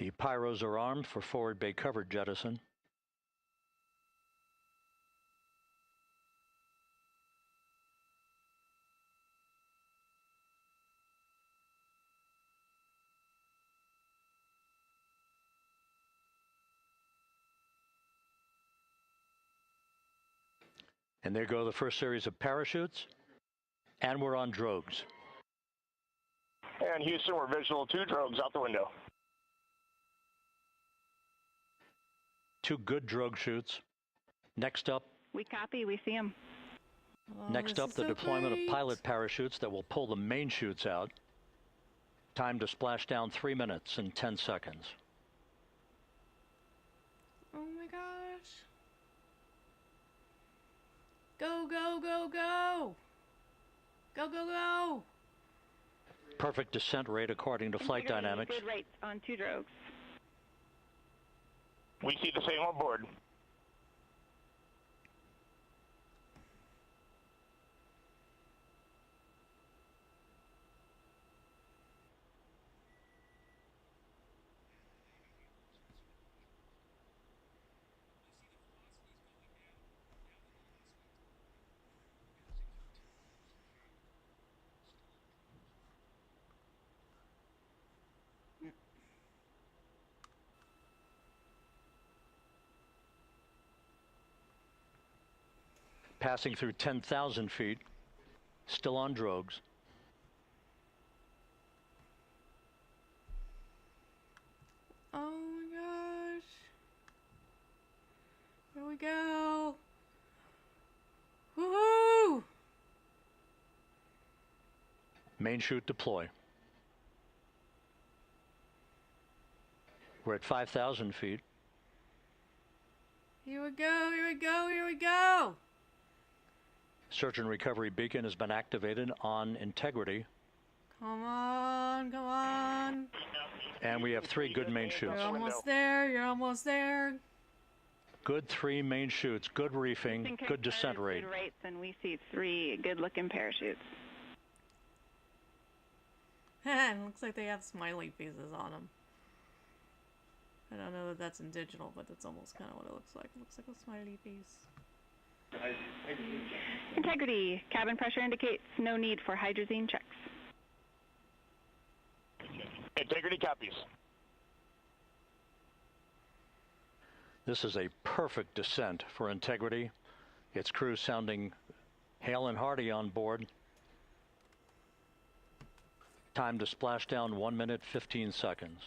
The pyros are armed for forward bay cover jettison. And there go the first series of parachutes. And we're on drogues. And Houston, we're visual 2 drogues out the window. 2 good drogue shoots. Next up. We copy, we see them. Next up, the deployment of pilot parachutes that will pull the main chutes out. Time to splash down 3 minutes and 10 seconds. Oh my gosh. Go, go, go, go! Go, go, go! Perfect descent rate according to flight dynamics. Good rates on 2 drogues. We see the same on board. Passing through 10,000 feet, still on drogues. Oh my gosh. Here we go. Woohoo! Main chute deploy. We're at 5,000 feet. Here we go, here we go, here we go! Search and recovery beacon has been activated on integrity. Come on, come on. And we have 3 good main chutes. You're almost there, you're almost there. Good 3 main chutes, good reefing, good descent rate. Good rates, and we see 3 good-looking parachutes. It looks like they have smiley faces on them. I don't know that that's in digital, but that's almost kind of what it looks like. It looks like a smiley face. Integrity. Cabin pressure indicates no need for hydrazine checks. Integrity copies. This is a perfect descent for integrity. Its crew sounding hale and hearty on board. Time to splash down 1 minute, 15 seconds.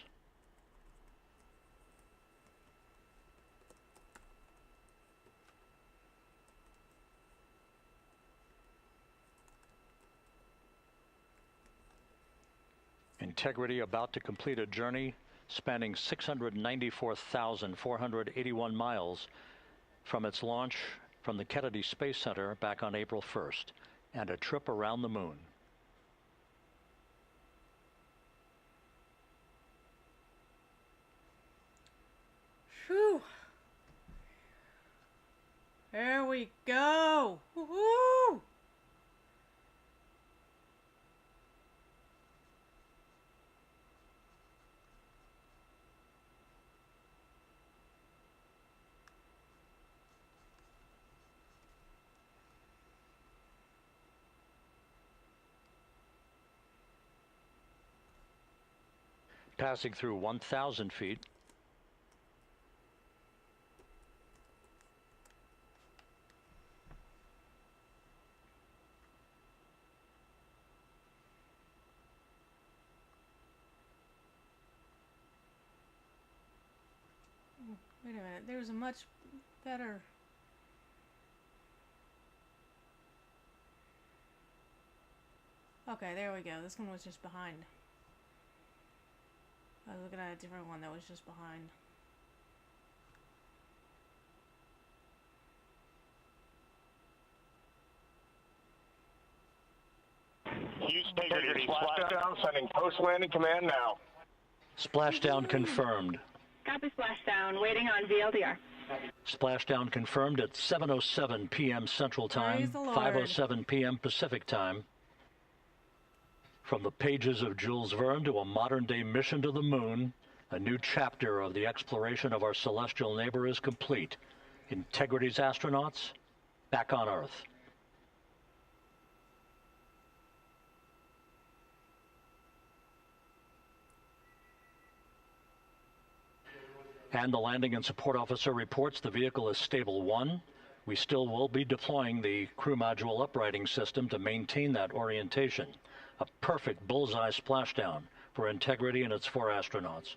Integrity about to complete a journey spanning 694,481 miles from its launch from the Kennedy Space Center back on April 1st, and a trip around the moon. Whew. There we go. Woohoo! Passing through 1,000 feet. Wait a minute, there's a much better... Okay, there we go. This one was just behind. I was looking at a different one that was just behind. Houston, integrity, splashdown, sending post-landing command now. Splashdown confirmed. Copy splashdown, waiting on VLDR. Splashdown confirmed at 7:07 p.m. Central Time, 5:07 p.m. Pacific Time. From the pages of Jules Verne to a modern-day mission to the moon, A new chapter of the exploration of our celestial neighbor is complete. Integrity's astronauts back on Earth. And the landing and support officer reports the vehicle is stable 1. We still will be deploying the crew module uprighting system to maintain that orientation. A perfect bullseye splashdown for Integrity and its 4 astronauts.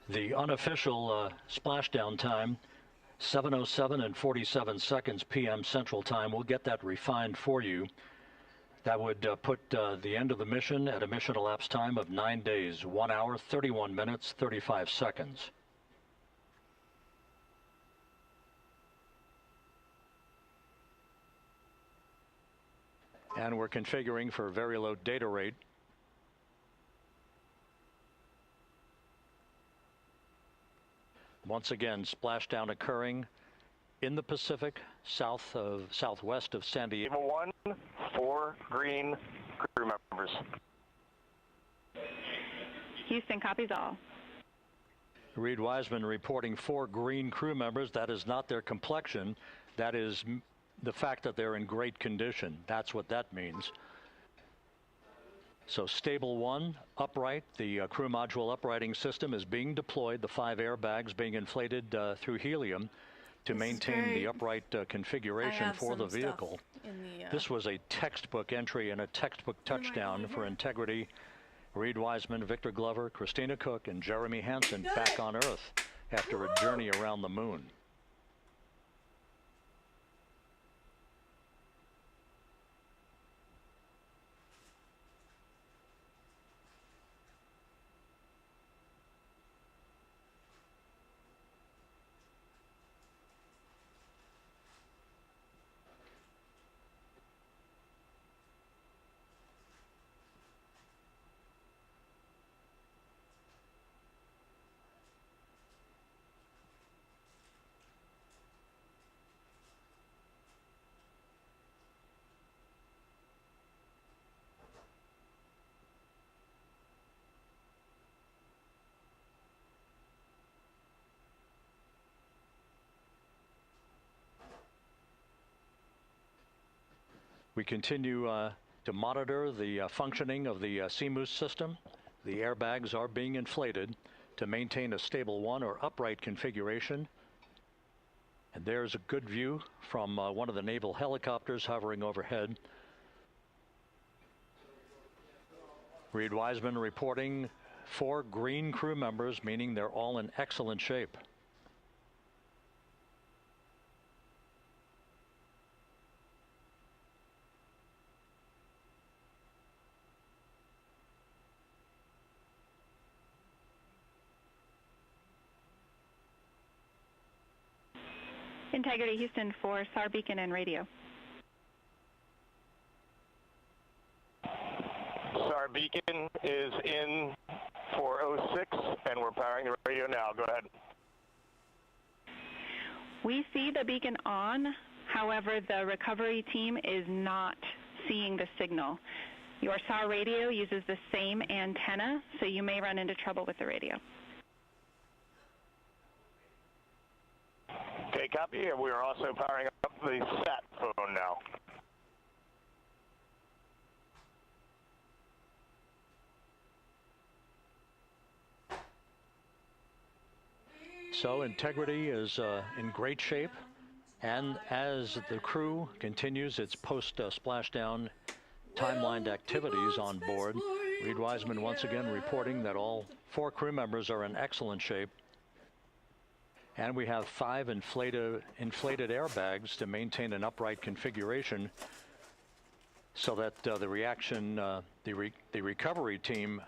The unofficial splashdown time, 7:07 and 47 seconds p.m. Central Time. We'll get that refined for you. That would put the end of the mission at a mission elapsed time of 9 days, 1 hour, 31 minutes, 35 seconds. And we're configuring for very low data rate. Once again, splashdown occurring in the Pacific, southwest of San Diego. Table 1, 4 green crew members. Houston, copies all. Reed Wiseman reporting 4 green crew members. That is not their complexion. That is the fact that they're in great condition. That's what that means. So stable 1, upright. The crew module uprighting system is being deployed. The 5 airbags being inflated through helium to maintain the upright configuration for the vehicle. This was a textbook entry and a textbook touchdown for Integrity. Reed Wiseman, Victor Glover, Christina Cook, and Jeremy Hansen back on Earth after a journey around the moon. We continue to monitor the functioning of the CMOOS system. The airbags are being inflated to maintain a stable 1 or upright configuration. And there's a good view from one of the naval helicopters hovering overhead. Reed Wiseman reporting 4 green crew members, meaning they're all in excellent shape. Integrity, Houston, for SAR beacon and radio. SAR beacon is in 406, and we're powering the radio now. Go ahead. We see the beacon on. However, the recovery team is not seeing the signal. Your SAR radio uses the same antenna, so you may run into trouble with the radio. Okay, copy. And we are also powering up the sat phone now. So Integrity is in great shape, and as the crew continues its post-splashdown timelined activities on board, Reed Wiseman once again reporting that all 4 crew members are in excellent shape. And we have 5 inflated airbags to maintain an upright configuration so that the reaction the recovery team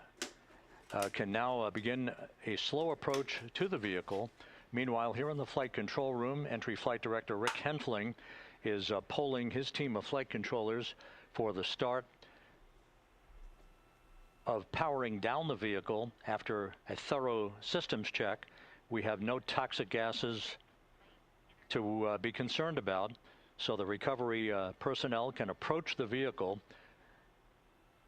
can now begin a slow approach to the vehicle. Meanwhile, here in the flight control room, entry flight director Rick Henfling is polling his team of flight controllers for the start of powering down the vehicle. After a thorough systems check, we have no toxic gases to be concerned about, so the recovery personnel can approach the vehicle,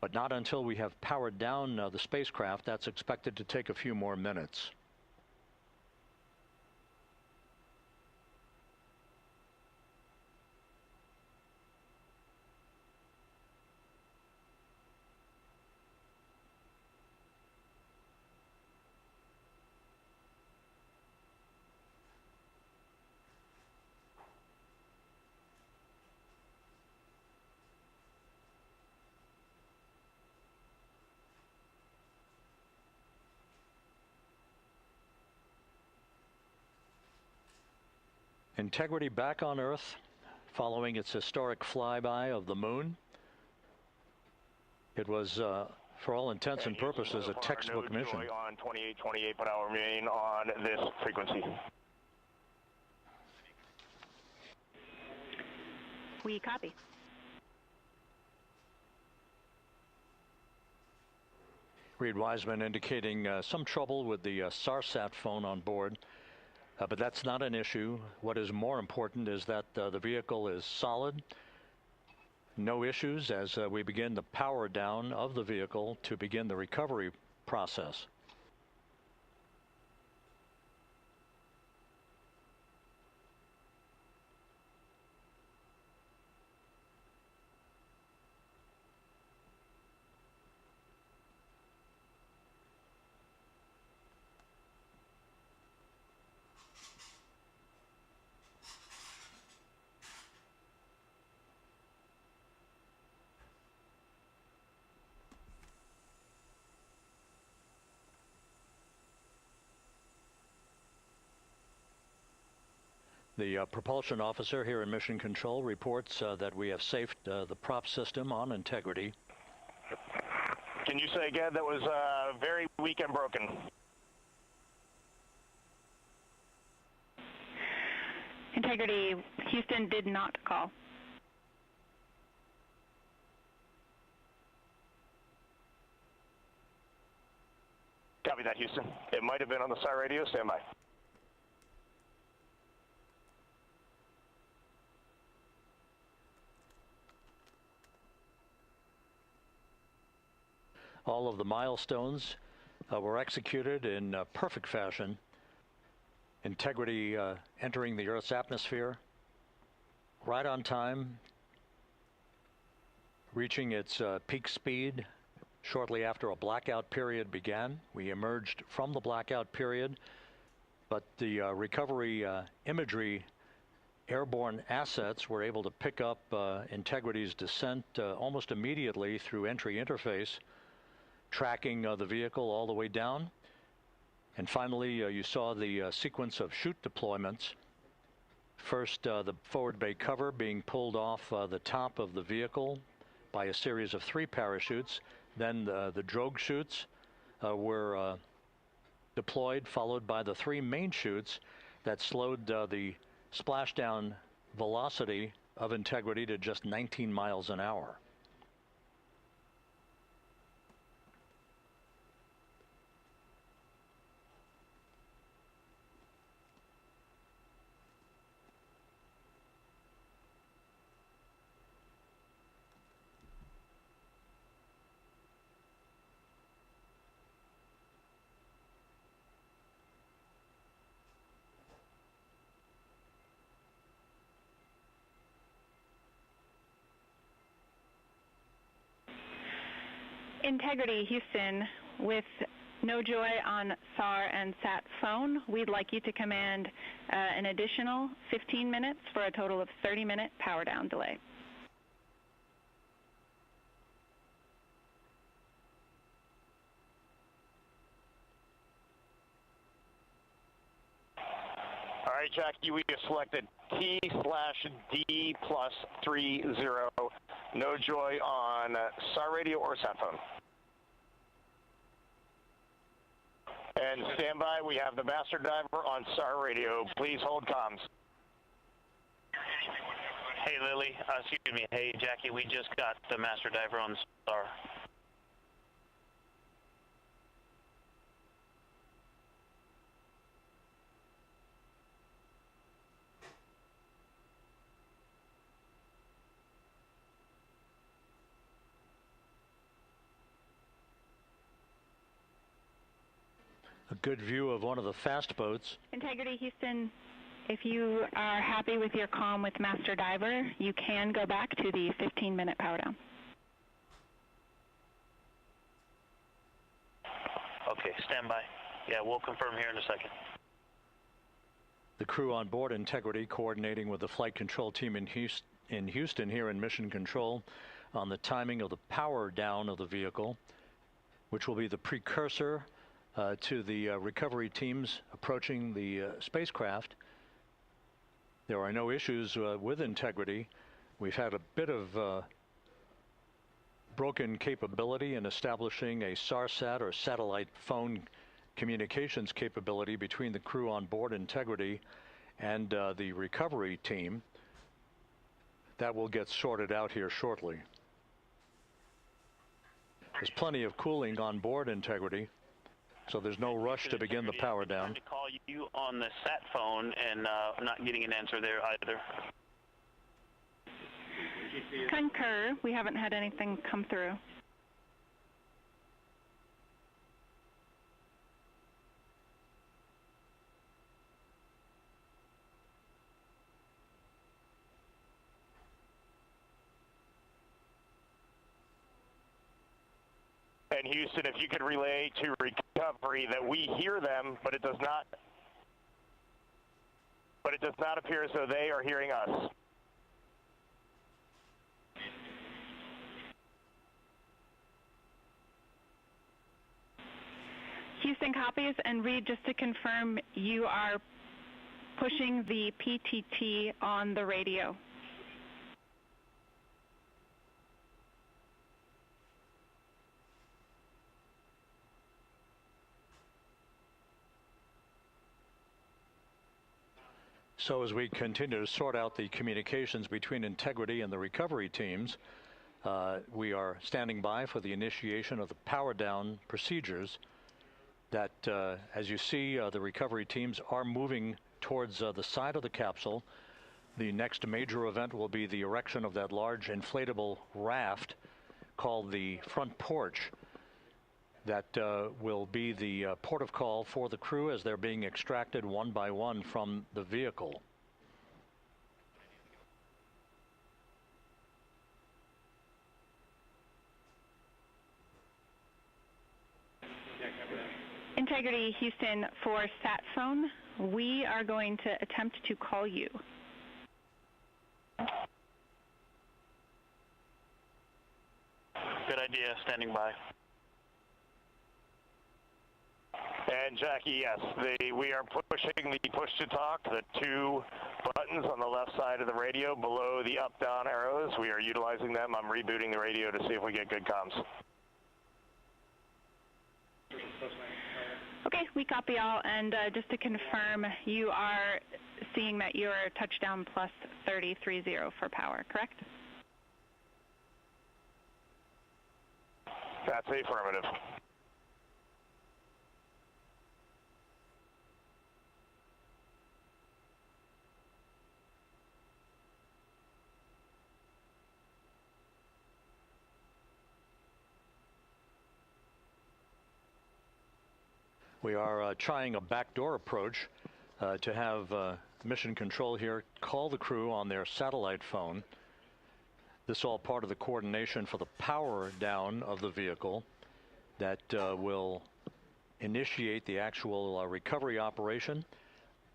but not until we have powered down the spacecraft. That's expected to take a few more minutes. Integrity back on Earth following its historic flyby of the moon. It was, for all intents and purposes, a textbook mission. On 2828, but I'll remain on this frequency. We copy. Reed Wiseman indicating some trouble with the SARSAT phone on board. But that's not an issue. What is more important is that the vehicle is solid. No issues as we begin the power down of the vehicle to begin the recovery process. The propulsion officer here in Mission Control reports that we have safed the prop system on integrity. Can you say again? That was very weak and broken. Integrity, Houston did not call. Copy that, Houston. It might have been on the SAR radio. Stand by. All of the milestones were executed in perfect fashion. Integrity entering the Earth's atmosphere right on time, reaching its peak speed shortly after a blackout period began. We emerged from the blackout period, but the recovery imagery airborne assets were able to pick up Integrity's descent almost immediately through entry interface, tracking the vehicle all the way down. And finally, you saw the sequence of chute deployments. First, the forward bay cover being pulled off the top of the vehicle by a series of 3 parachutes. Then the drogue chutes were deployed, followed by the 3 main chutes that slowed the splashdown velocity of Integrity to just 19 miles an hour. Integrity, Houston, with no joy on SAR and SAT phone, we'd like you to command an additional 15 minutes for a total of 30-minute power down delay. All right, Jackie, we have selected T/D+30 No joy on SAR radio or sat phone. And stand by, we have the master diver on SAR radio. Please hold comms. Hey Lily, excuse me, hey Jackie, we just got the master diver on SAR. A good view of one of the fast boats. Integrity Houston, if you are happy with your comm with Master Diver, you can go back to the 15-minute power down. Okay, stand by. Yeah, we'll confirm here in a second. The crew on board Integrity coordinating with the flight control team in Houston here in Mission Control on the timing of the power down of the vehicle, which will be the precursor to the recovery teams approaching the spacecraft. There are no issues with Integrity. We've had a bit of broken capability in establishing a SARSAT or satellite phone communications capability between the crew on board Integrity and the recovery team. That will get sorted out here shortly. There's plenty of cooling on board Integrity, so there's no rush to begin the power down. I'm trying to call you on the sat phone and not getting an answer there either. Concur. We haven't had anything come through. And Houston, if you could relay to recovery that we hear them, but it does not appear as though they are hearing us. Houston copies, and Reed, just to confirm, you are pushing the PTT on the radio. So as we continue to sort out the communications between Integrity and the recovery teams, we are standing by for the initiation of the power down procedures that, as you see, the recovery teams are moving towards the side of the capsule. The next major event will be the erection of that large inflatable raft called the front porch. That will be the port of call for the crew as they're being extracted one by one from the vehicle. Integrity Houston, for sat phone, we are going to attempt to call you. Good idea, standing by. And Jackie, yes, we are pushing the push to talk, the two buttons on the left side of the radio below the up-down arrows. We are utilizing them. I'm rebooting the radio to see if we get good comms. Okay, we copy all, and just to confirm, you are seeing that you're touchdown plus 3030 for power, correct? That's affirmative. We are trying a backdoor approach to have Mission Control here call the crew on their satellite phone. This all part of the coordination for the power down of the vehicle that will initiate the actual recovery operation.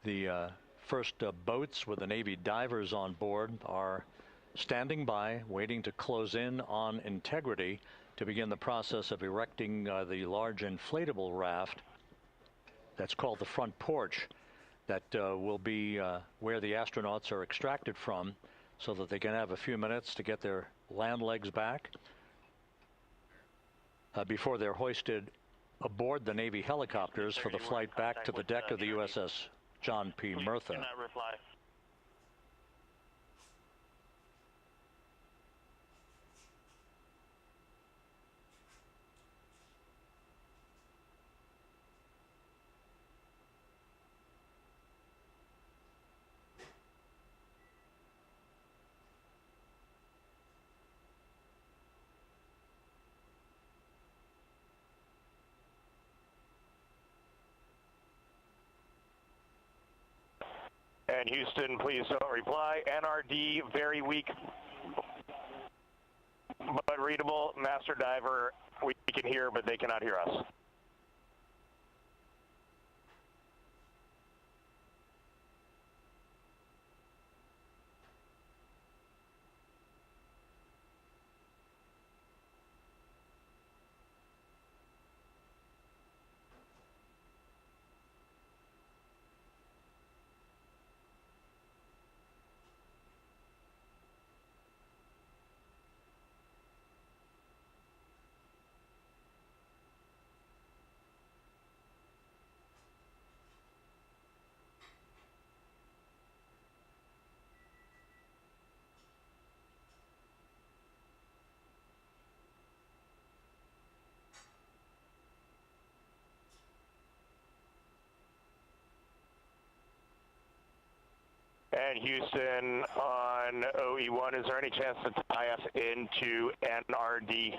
The first boats with the Navy divers on board are standing by, waiting to close in on Integrity to begin the process of erecting the large inflatable raft that's called the front porch, that will be where the astronauts are extracted from, so that they can have a few minutes to get their land legs back before they're hoisted aboard the Navy helicopters for the flight back to the deck of the USS John P. Murtha. Cannot reply. And Houston, please don't reply. NRD, very weak, but readable. Master Diver, we can hear, but they cannot hear us. And Houston on OE1, is there any chance to tie us into NRD?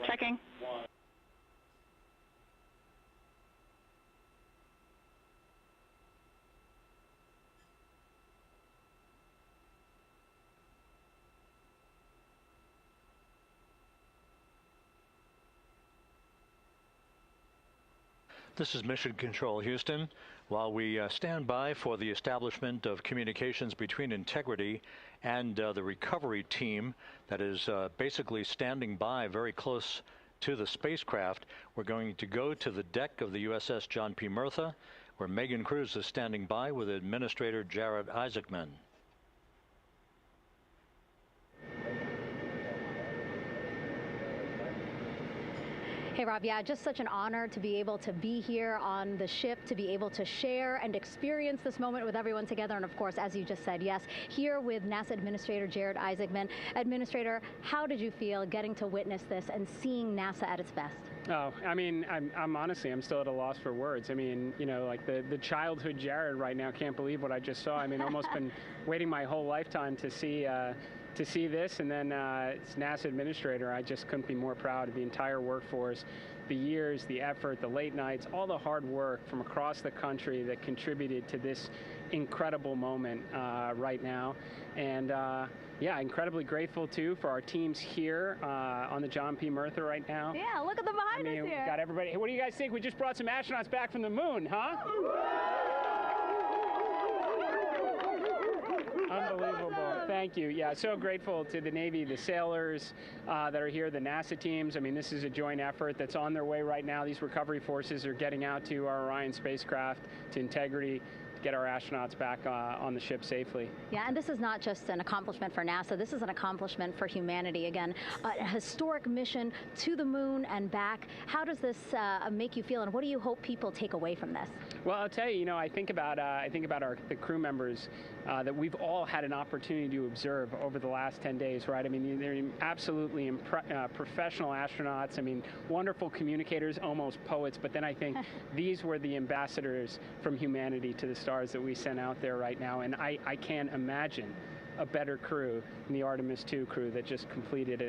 Checking. This is Mission Control, Houston. While we stand by for the establishment of communications between Integrity and the recovery team that is basically standing by very close to the spacecraft, we're going to go to the deck of the USS John P. Murtha, where Megan Cruz is standing by with Administrator Jared Isaacman. Hey, Rob, yeah, just such an honor to be able to be here on the ship, to be able to share and experience this moment with everyone together. And of course, as you just said, yes, here with NASA Administrator Jared Isaacman. Administrator, how did you feel getting to witness this and seeing NASA at its best? Oh, I mean, I'm honestly, I'm still at a loss for words. I mean, you know, like the childhood Jared right now can't believe what I just saw. I mean, almost been waiting my whole lifetime to see this, and then it's NASA Administrator. I just couldn't be more proud of the entire workforce, the years, the effort, the late nights, all the hard work from across the country that contributed to this incredible moment right now. And yeah, incredibly grateful too for our teams here on the John P. Murtha right now. Yeah, look at them behind us here. We got everybody. Hey, what do you guys think? We just brought some astronauts back from the moon, huh? Unbelievable. Thank you. Yeah, so grateful to the Navy, the sailors that are here, the NASA teams. I mean, this is a joint effort that's on their way right now. These recovery forces are getting out to our Orion spacecraft, to Integrity, get our astronauts back on the ship safely. Yeah, and this is not just an accomplishment for NASA. This is an accomplishment for humanity. Again, a historic mission to the moon and back. How does this make you feel, and what do you hope people take away from this? Well, I'll tell you, you know, I think about the crew members that we've all had an opportunity to observe over the last 10 days, right? I mean, they're absolutely professional astronauts. I mean, wonderful communicators, almost poets. But then I think these were the ambassadors from humanity to the stars that we sent out there right now. And I can't imagine a better crew than the Artemis II crew that just completed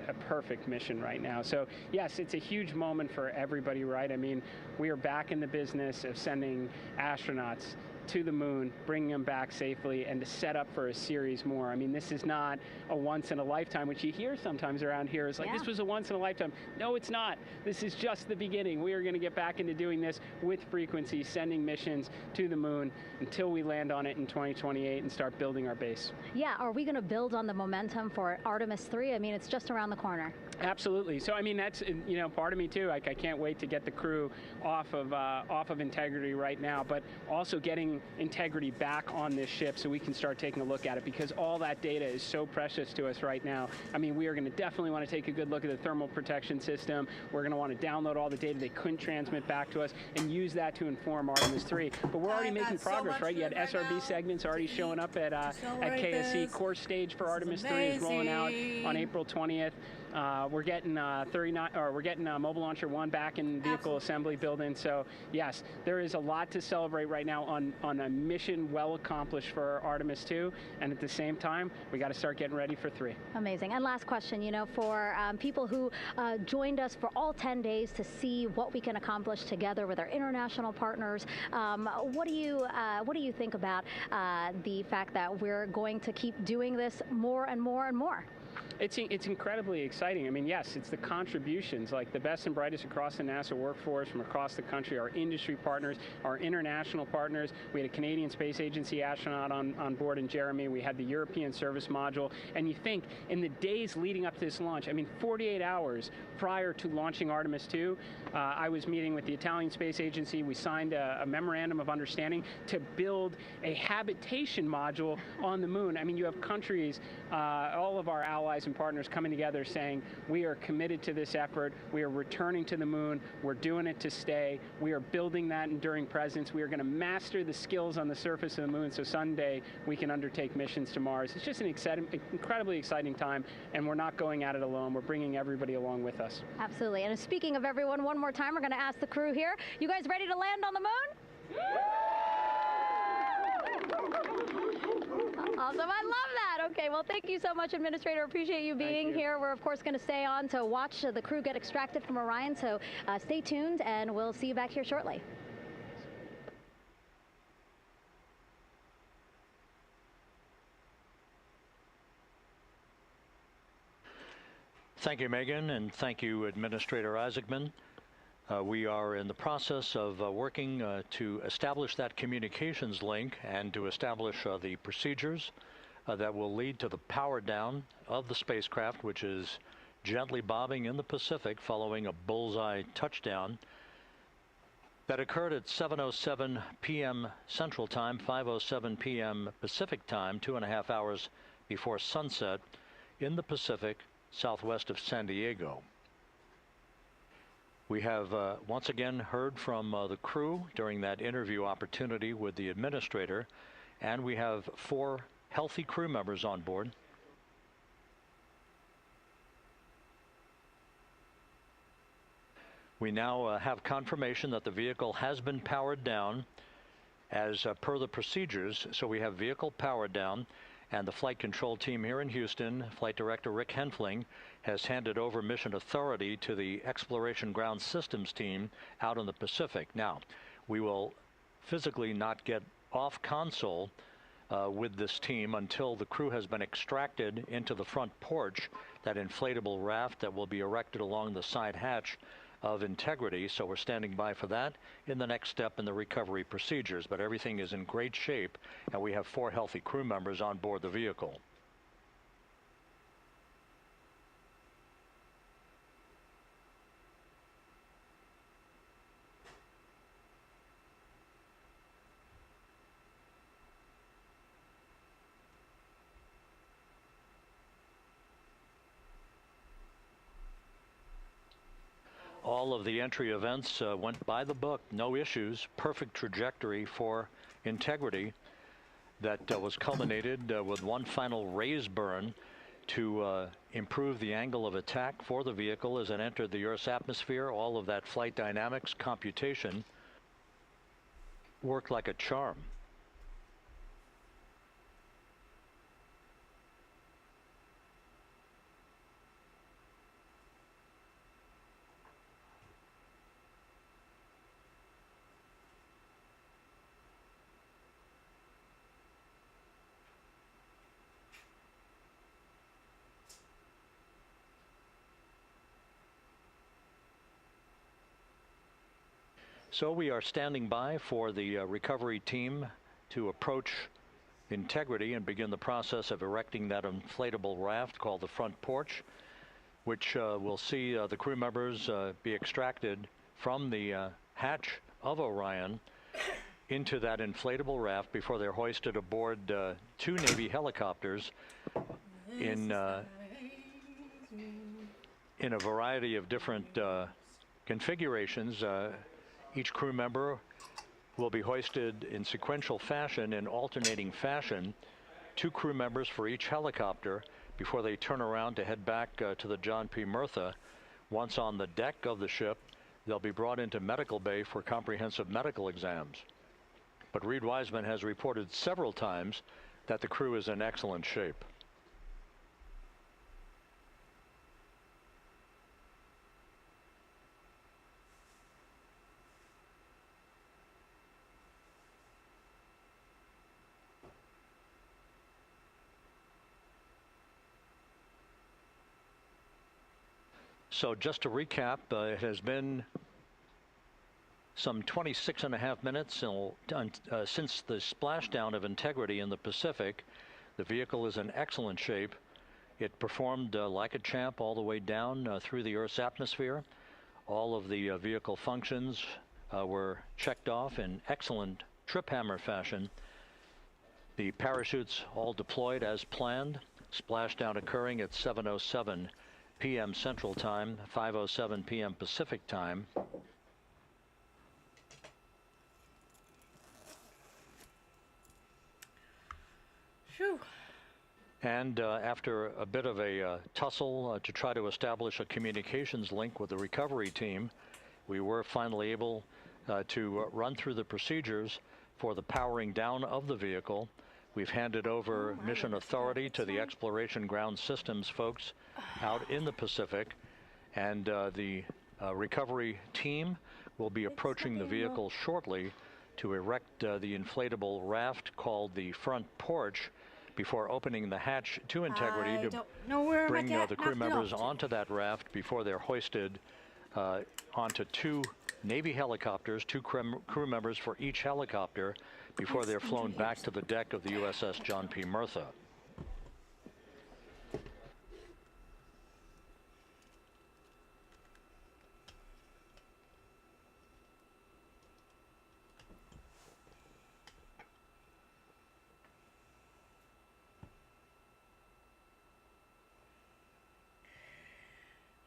a perfect mission right now. So yes, it's a huge moment for everybody, right? I mean, we are back in the business of sending astronauts to the moon, bringing them back safely, and to set up for a series more. I mean, this is not a once in a lifetime, which you hear sometimes around here. It's like, this was a once in a lifetime. No, it's not. This is just the beginning. We are going to get back into doing this with frequency, sending missions to the moon until we land on it in 2028 and start building our base. Yeah, are we going to build on the momentum for Artemis 3? I mean, it's just around the corner. Absolutely. So, I mean, that's, you know, part of me too. Like, I can't wait to get the crew off of Integrity right now, but also getting Integrity back on this ship so we can start taking a look at it, because all that data is so precious to us right now. I mean, we are going to definitely want to take a good look at the thermal protection system. We're going to want to download all the data they couldn't transmit back to us and use that to inform Artemis 3. But we're already making progress, right? You had SRB segments already showing up at KSC. Core stage for Artemis 3 is rolling out on April 20th. We're getting Mobile Launcher 1 back in vehicle assembly building. So yes, there is a lot to celebrate right now on a mission well accomplished for Artemis 2, and at the same time, we got to start getting ready for 3. Amazing. And last question, you know, for people who joined us for all 10 days to see what we can accomplish together with our international partners, what do you think about the fact that we're going to keep doing this more and more and more? It's incredibly exciting. I mean, yes, it's the contributions, like the best and brightest across the NASA workforce from across the country, our industry partners, our international partners. We had a Canadian Space Agency astronaut on board in Jeremy. We had the European Service Module. And you think, in the days leading up to this launch, I mean, 48 hours prior to launching Artemis 2, I was meeting with the Italian Space Agency. We signed a memorandum of understanding to build a habitation module on the moon. I mean, you have countries, all of our allies and partners coming together saying, we are committed to this effort, we are returning to the moon, we're doing it to stay, we are building that enduring presence, we are going to master the skills on the surface of the moon so someday we can undertake missions to Mars. It's just an incredibly exciting time, and we're not going at it alone, we're bringing everybody along with us. Absolutely. And speaking of everyone, one more time, we're going to ask the crew here, you guys ready to land on the moon? Awesome. I love that. Okay, well, thank you so much, Administrator. Appreciate you being here. We're, of course, going to stay on to watch the crew get extracted from Orion, so stay tuned, and we'll see you back here shortly. Thank you, Megan, and thank you, Administrator Isaacman. We are in the process of working to establish that communications link and to establish the procedures that will lead to the power down of the spacecraft, which is gently bobbing in the Pacific following a bullseye touchdown that occurred at 7:07 p.m. Central Time, 5:07 p.m. Pacific Time, 2.5 hours before sunset in the Pacific southwest of San Diego. We have once again heard from the crew during that interview opportunity with the administrator, and we have 4 healthy crew members on board. We now have confirmation that the vehicle has been powered down as per the procedures. So we have vehicle powered down, and the flight control team here in Houston, Flight Director Rick Henfling, has handed over mission authority to the Exploration Ground Systems team out in the Pacific. Now, we will physically not get off console with this team until the crew has been extracted into the front porch, that inflatable raft that will be erected along the side hatch of Integrity. So we're standing by for that in the next step in the recovery procedures. But everything is in great shape, and we have 4 healthy crew members on board the vehicle. All of the entry events went by the book, no issues, perfect trajectory for Integrity that was culminated with one final raise burn to improve the angle of attack for the vehicle as it entered the Earth's atmosphere. All of that flight dynamics computation worked like a charm. So we are standing by for the recovery team to approach integrity and begin the process of erecting that inflatable raft called the front porch, which will see the crew members be extracted from the hatch of Orion into that inflatable raft before they're hoisted aboard two Navy helicopters in a variety of different configurations. Each crew member will be hoisted in sequential fashion, in alternating fashion, two crew members for each helicopter before they turn around to head back to the John P. Murtha. Once on the deck of the ship, they'll be brought into medical bay for comprehensive medical exams. But Reed Wiseman has reported several times that the crew is in excellent shape. So just to recap, it has been some 26.5 minutes since the splashdown of Integrity in the Pacific. The vehicle is in excellent shape. It performed like a champ all the way down through the Earth's atmosphere. All of the vehicle functions were checked off in excellent trip hammer fashion. The parachutes all deployed as planned. Splashdown occurring at 7:07 p.m. Central Time, 5:07 p.m. Pacific Time. Phew. And after a bit of a tussle to try to establish a communications link with the recovery team, we were finally able to run through the procedures for the powering down of the vehicle. We've handed over mission authority to the Exploration Ground Systems folks out in the Pacific, and the recovery team will be approaching the vehicle shortly to erect the inflatable raft called the front porch before opening the hatch to Integrity to bring the crew members onto that raft before they're hoisted onto two Navy helicopters, two crew members for each helicopter, before they're flown back to the deck of the USS John P. Murtha.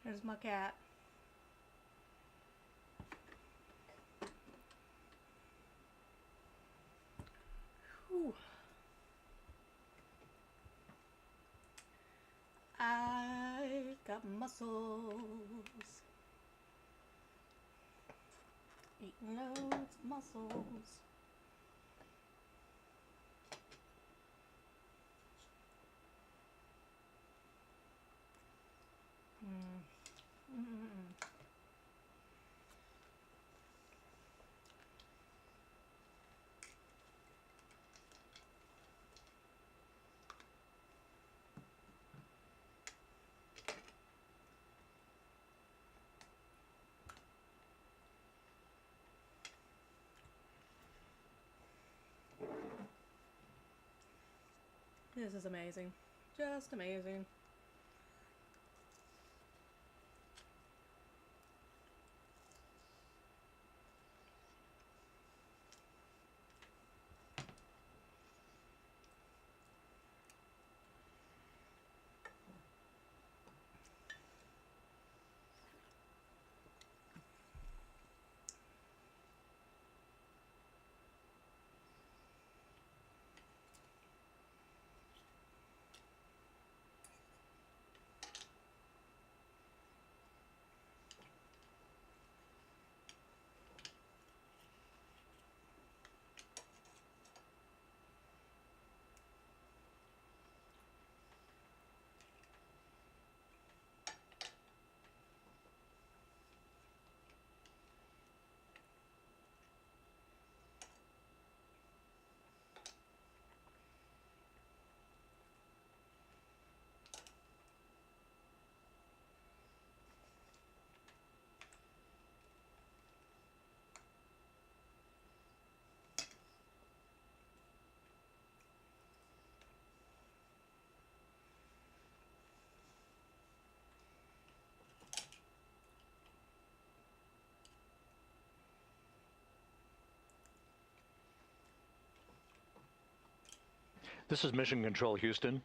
There's my cat. Whew. I got muscles. Eating loads of muscles. This is amazing. Just amazing. This is Mission Control Houston.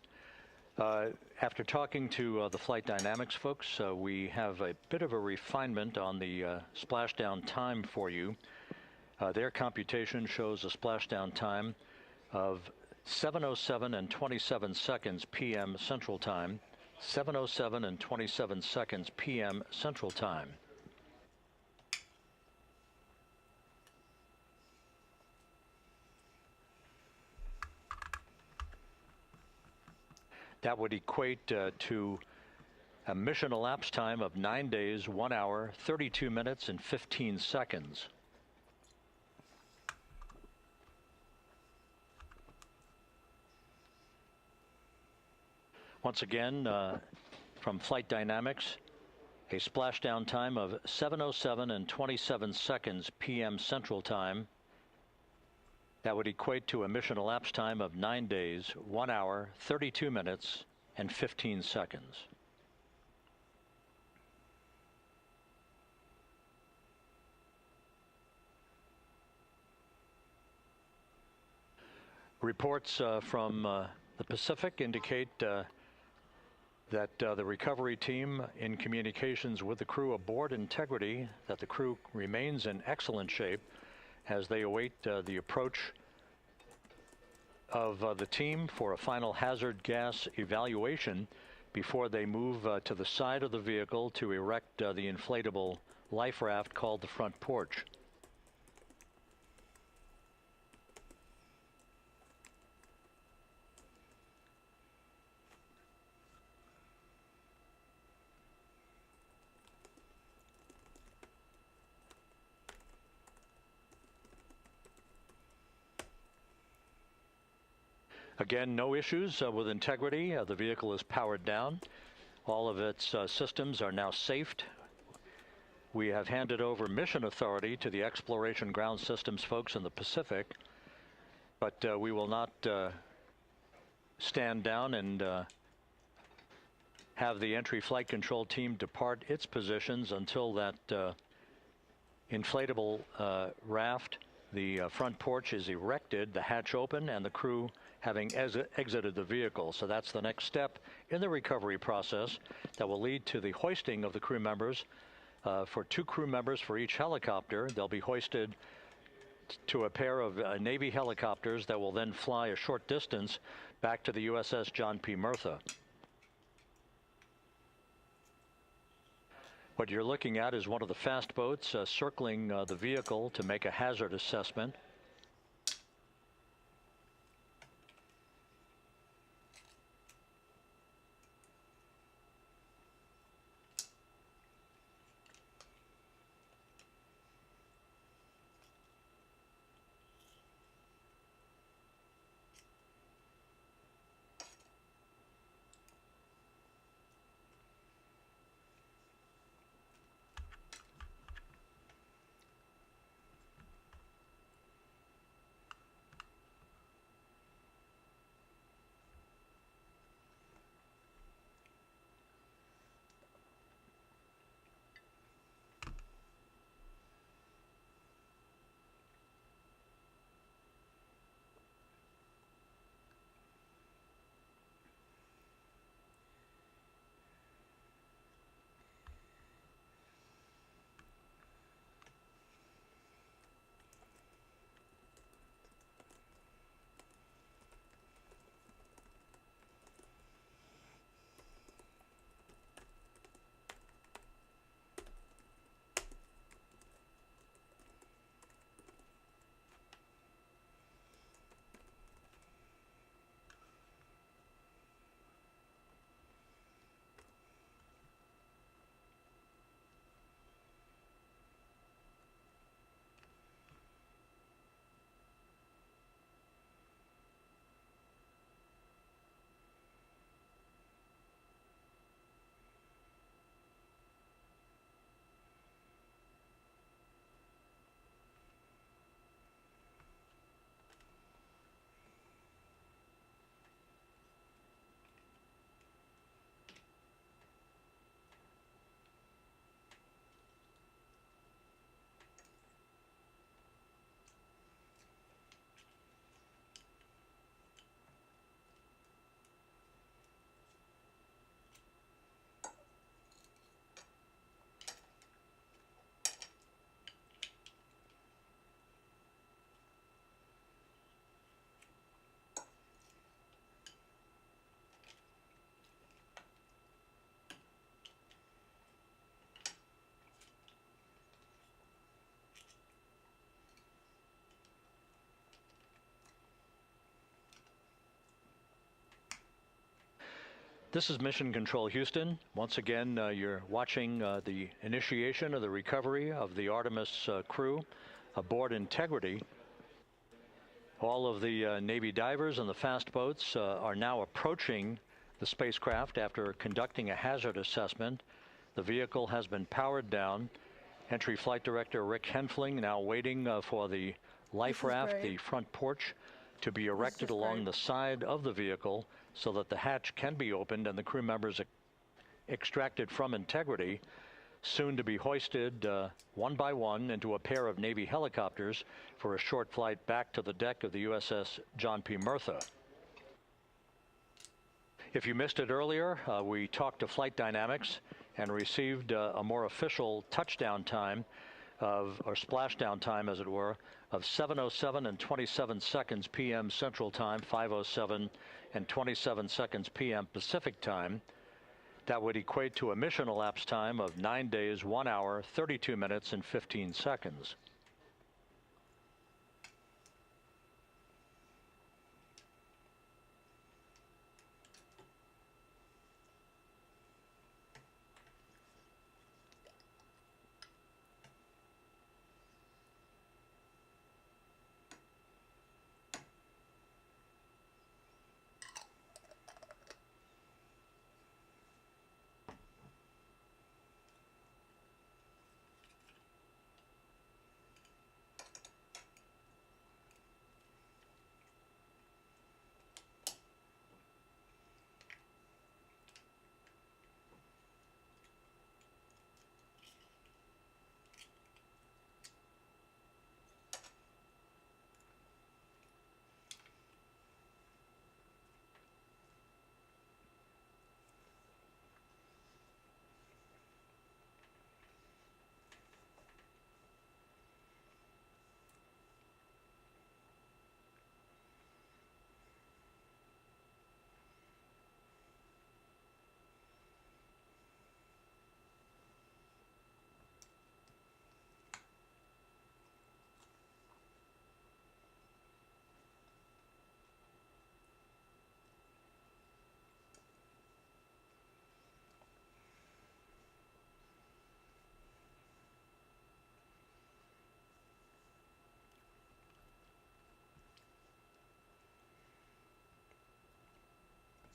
After talking to the flight dynamics folks, we have a bit of a refinement on the splashdown time for you. Their computation shows a splashdown time of 7:07 and 27 seconds p.m. Central Time, 7:07 and 27 seconds p.m. Central Time. That would equate to a mission elapsed time of 9 days, 1 hour, 32 minutes, and 15 seconds. Once again, from Flight Dynamics, a splashdown time of 7:07 and 27 seconds p.m. Central Time. That would equate to a mission elapsed time of 9 days, 1 hour, 32 minutes, and 15 seconds. Reports from the Pacific indicate that the recovery team, in communications with the crew aboard Integrity, that the crew remains in excellent shape as they await the approach of the team for a final hazard gas evaluation before they move to the side of the vehicle to erect the inflatable life raft called the front porch. Again, no issues with Integrity. The vehicle is powered down. All of its systems are now safed. We have handed over mission authority to the Exploration Ground Systems folks in the Pacific, but we will not stand down and have the entry flight control team depart its positions until that inflatable raft, the front porch, is erected, the hatch open, and the crew having exited the vehicle. So that's the next step in the recovery process that will lead to the hoisting of the crew members. For 2 crew members for each helicopter, they'll be hoisted to a pair of Navy helicopters that will then fly a short distance back to the USS John P. Murtha. What you're looking at is one of the fast boats circling the vehicle to make a hazard assessment. This is Mission Control Houston. Once again, you're watching the initiation of the recovery of the Artemis crew aboard Integrity. All of the Navy divers and the fast boats are now approaching the spacecraft after conducting a hazard assessment. The vehicle has been powered down. Entry Flight Director Rick Henfling now waiting for the life raft, the front porch, to be erected along the side of the vehicle so that the hatch can be opened and the crew members extracted from Integrity, soon to be hoisted one by one into a pair of Navy helicopters for a short flight back to the deck of the USS John P. Murtha. If you missed it earlier, we talked to Flight Dynamics and received a more official touchdown time or splashdown time, as it were, of 7:07 and 27 seconds p.m. Central Time, 5:07 and 27 seconds p.m. Pacific Time. That would equate to a mission elapsed time of 9 days, 1 hour, 32 minutes, and 15 seconds.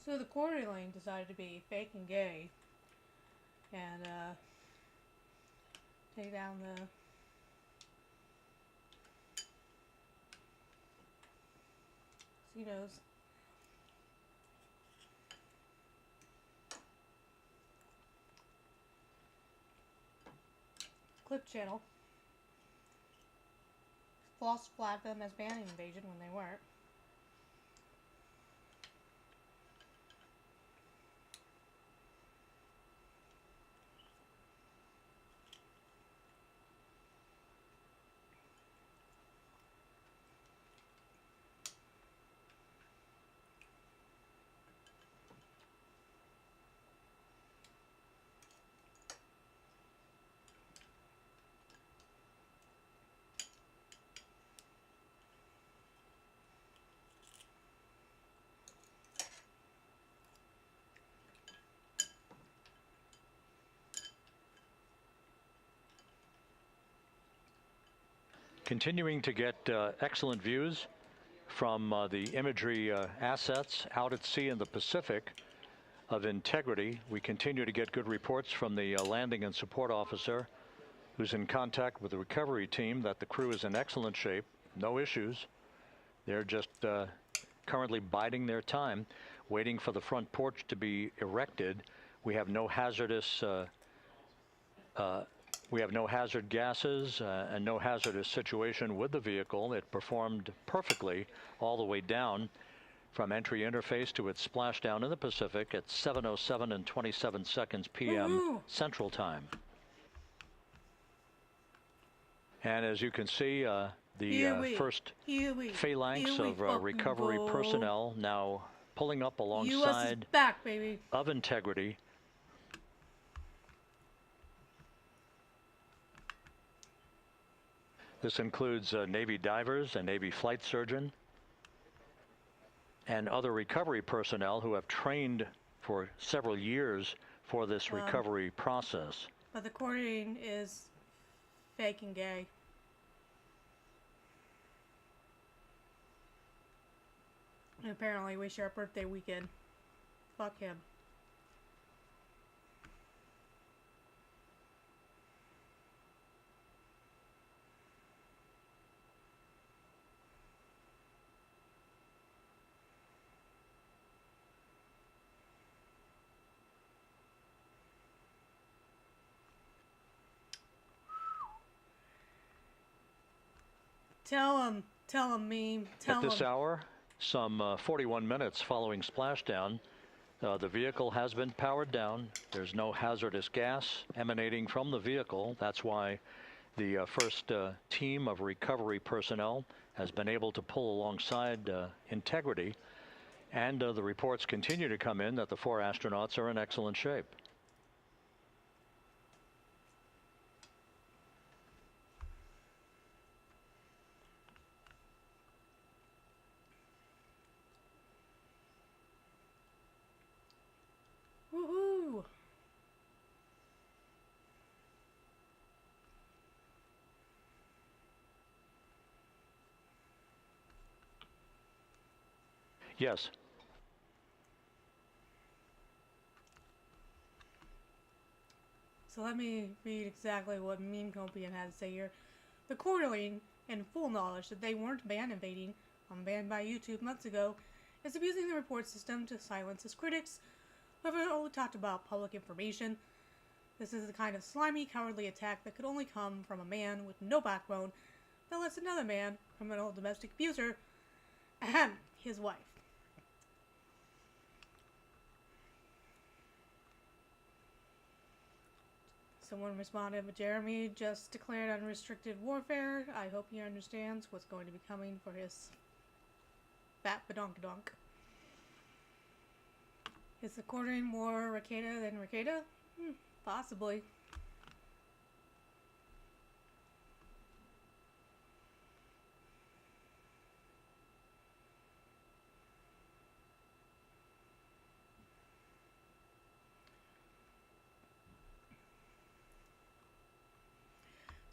So the Quarry Lane decided to be fake and gay and take down the casinos. Clip Channel false flagged them as banning invasion when they weren't. Continuing to get excellent views from the imagery assets out at sea in the Pacific of Integrity. We continue to get good reports from the landing and support officer who's in contact with the recovery team that the crew is in excellent shape, no issues. They're just currently biding their time, waiting for the front porch to be erected. We have no hazardous hazard gases and no hazardous situation with the vehicle. It performed perfectly all the way down from entry interface to its splashdown in the Pacific at 7:07 and 27 seconds p.m. Central Time. And as you can see, the first phalanx of recovery personnel now pulling up alongside of Integrity. This includes Navy divers, a Navy flight surgeon, and other recovery personnel who have trained for several years for this recovery process. But the courting is fake and gay. And apparently we share a birthday weekend. Fuck him. Tell him, meme. At this hour, some 41 minutes following splashdown, the vehicle has been powered down. There's no hazardous gas emanating from the vehicle. That's why the first team of recovery personnel has been able to pull alongside Integrity. And the reports continue to come in that the 4 astronauts are in excellent shape. Woohoo! Yes. So let me read exactly what Meme Copian had to say here. The Quarterling, in full knowledge that they weren't ban invading, unbanned by YouTube months ago, is abusing the report system to silence his critics, whoever only talked about public information. This is the kind of slimy, cowardly attack that could only come from a man with no backbone that lets another man, criminal domestic abuser, ahem, his wife. Someone responded, but Jeremy just declared unrestricted warfare. I hope he understands what's going to be coming for his fat badonkadonk. Is the quartering more Rakeda than Rakeda? Possibly.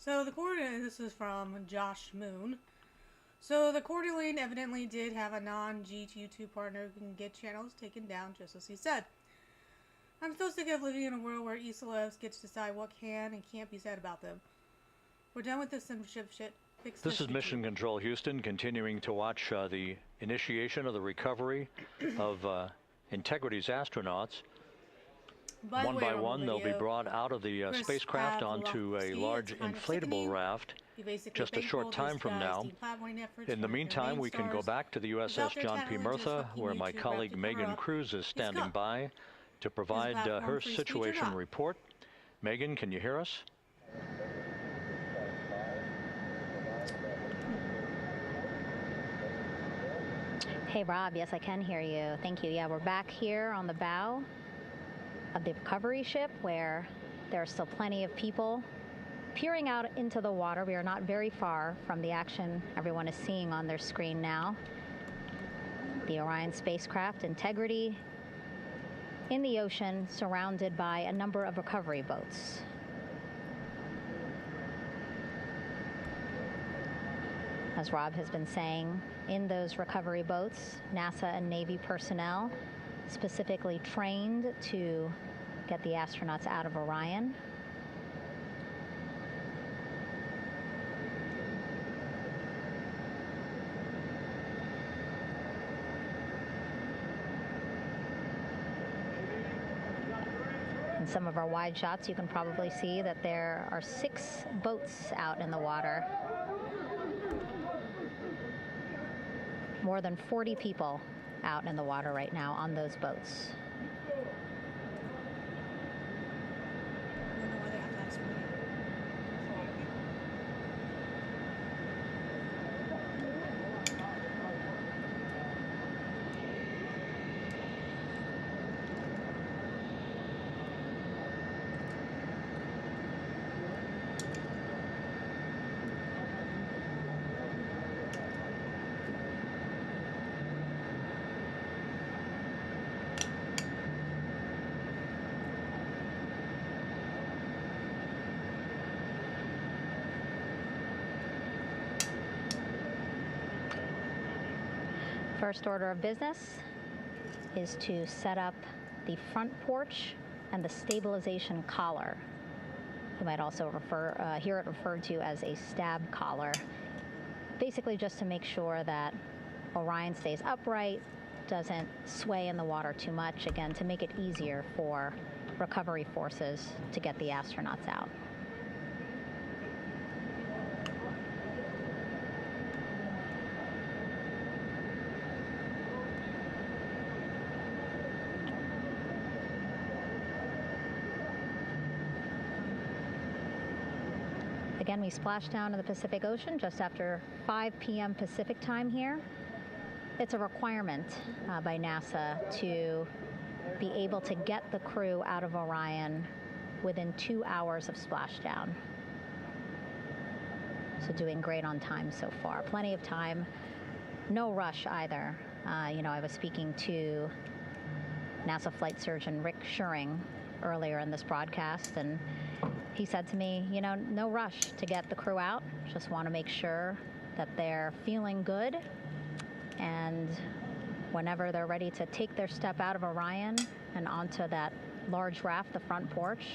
So the quarterling, this is from Josh Moon. So the quarterling evidently did have a non-Geek YouTube partner who can get channels taken down, just as he said. I'm so sick of living in a world where Isolevs gets to decide what can and can't be said about them. We're done with this censorship shit. Fix This is Mission Control Houston, continuing to watch the initiation of the recovery of Integrity's astronauts. One by one, they'll be brought out of the spacecraft onto a large inflatable raft just a short time from now. In the meantime, we can go back to the USS John P. Murtha, where my colleague Megan Cruz is standing by to provide her situation report. Megan, can you hear us? Hey, Rob. Yes, I can hear you. Thank you. Yeah, we're back here on the bow of the recovery ship where there are still plenty of people peering out into the water. We are not very far from the action everyone is seeing on their screen now. The Orion spacecraft, Integrity, in the ocean, surrounded by a number of recovery boats. As Rob has been saying, in those recovery boats, NASA and Navy personnel specifically trained to get the astronauts out of Orion. In some of our wide shots, you can probably see that there are 6 boats out in the water. More than 40 people out in the water right now on those boats. First order of business is to set up the front porch and the stabilization collar. You might also hear it referred to as a stab collar. Basically just to make sure that Orion stays upright, doesn't sway in the water too much, again, to make it easier for recovery forces to get the astronauts out. Again, we splashed down in the Pacific Ocean just after 5 p.m. Pacific time here. It's a requirement by NASA to be able to get the crew out of Orion within 2 hours of splashdown. So doing great on time so far. Plenty of time. No rush either. I was speaking to NASA flight surgeon Rick Schuring earlier in this broadcast, and he said to me, no rush to get the crew out. Just want to make sure that they're feeling good, and whenever they're ready to take their step out of Orion and onto that large raft, the front porch,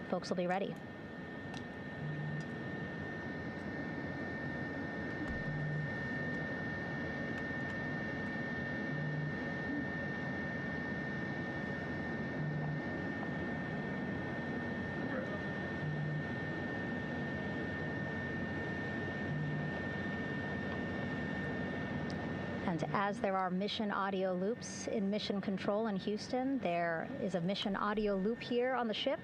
folks will be ready. And as there are mission audio loops in Mission Control in Houston, there is a mission audio loop here on the ship,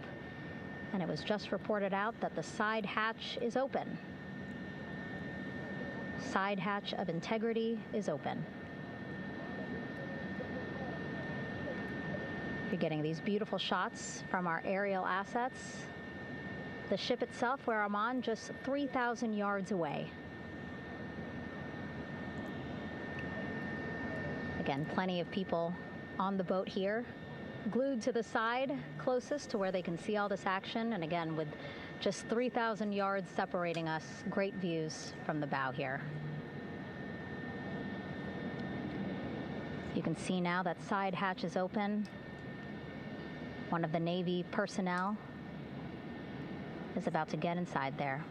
and it was just reported out that the side hatch is open. Side hatch of integrity is open. You're getting these beautiful shots from our aerial assets. The ship itself, where I'm on, just 3,000 yards away. Again, plenty of people on the boat here, glued to the side closest to where they can see all this action. And again, with just 3,000 yards separating us, great views from the bow here. You can see now that side hatch is open. One of the Navy personnel is about to get inside there.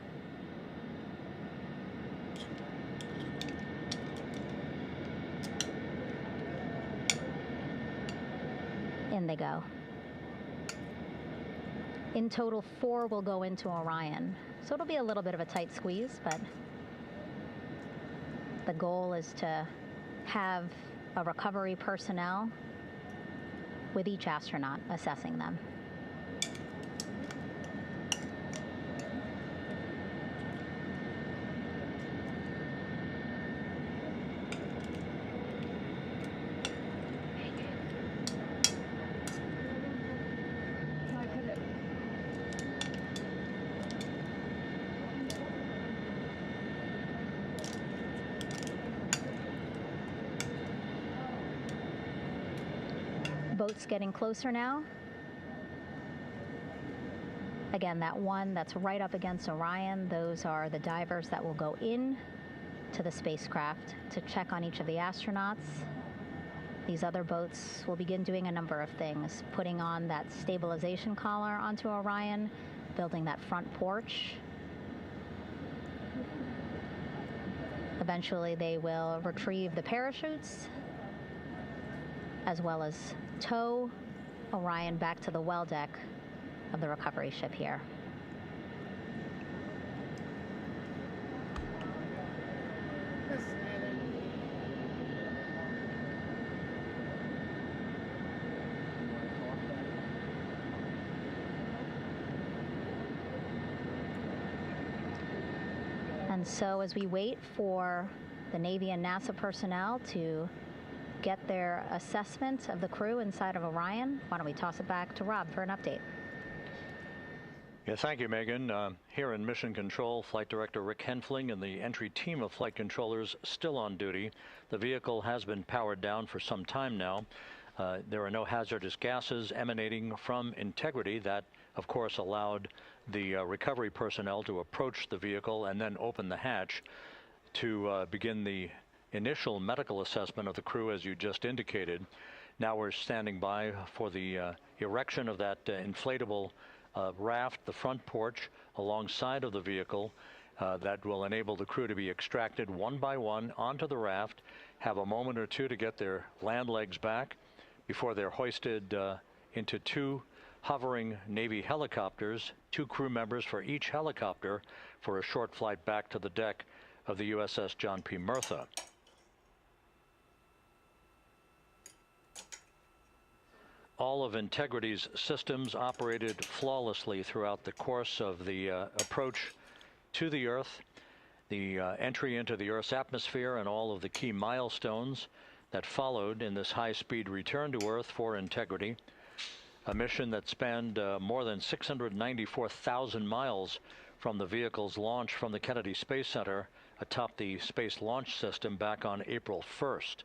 In they go. In total, 4 will go into Orion. So it'll be a little bit of a tight squeeze, but the goal is to have a recovery personnel with each astronaut assessing them. Boats getting closer now. Again, that one that's right up against Orion, those are the divers that will go in to the spacecraft to check on each of the astronauts. These other boats will begin doing a number of things, putting on that stabilization collar onto Orion, building that front porch. Eventually, they will retrieve the parachutes, as well as tow Orion back to the well deck of the recovery ship here. And so as we wait for the Navy and NASA personnel to get their assessment of the crew inside of Orion, why don't we toss it back to Rob for an update? Yeah, thank you, Megan. Here in Mission Control, Flight Director Rick Henfling and the entry team of flight controllers still on duty. The vehicle has been powered down for some time now. There are no hazardous gases emanating from integrity. That, of course, allowed the recovery personnel to approach the vehicle and then open the hatch to begin the initial medical assessment of the crew, as you just indicated. Now we're standing by for the erection of that inflatable raft, the front porch, alongside of the vehicle. That will enable the crew to be extracted one by one onto the raft, have a moment or two to get their land legs back before they're hoisted into two hovering Navy helicopters, 2 crew members for each helicopter, for a short flight back to the deck of the USS John P. Murtha. All of Integrity's systems operated flawlessly throughout the course of the approach to the Earth, the entry into the Earth's atmosphere, and all of the key milestones that followed in this high-speed return to Earth for Integrity, a mission that spanned more than 694,000 miles from the vehicle's launch from the Kennedy Space Center atop the Space Launch System back on April 1st.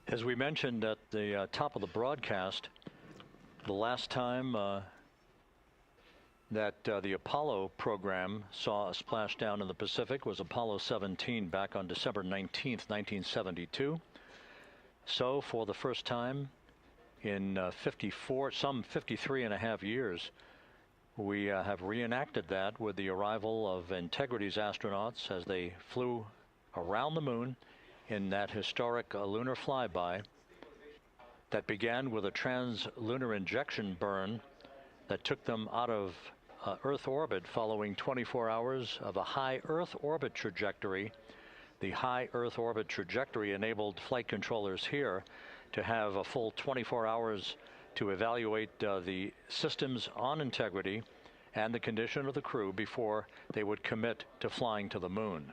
As we mentioned at the top of the broadcast, the last time that the Apollo program saw a splashdown in the Pacific was Apollo 17 back on December 19th, 1972. So for the first time in some 53 and a half years, we have reenacted that with the arrival of Integrity's astronauts as they flew around the moon in that historic lunar flyby that began with a trans-lunar injection burn that took them out of Earth orbit following 24 hours of a high Earth orbit trajectory. The high Earth orbit trajectory enabled flight controllers here to have a full 24 hours to evaluate the systems on Integrity and the condition of the crew before they would commit to flying to the moon.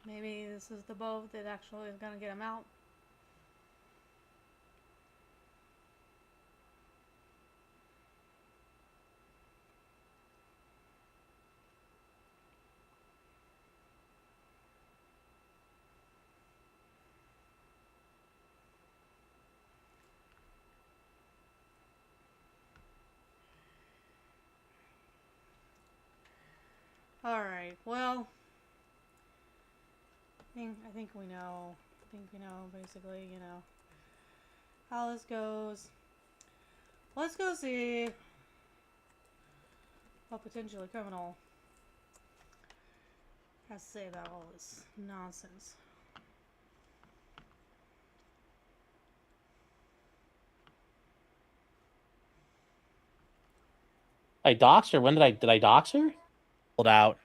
Maybe this is the boat that actually is going to get him out. Alright, well, I think we know think, basically, how this goes. Let's go see what potentially criminal has to say about all this nonsense. I doxed her. When did I dox her? Pulled out.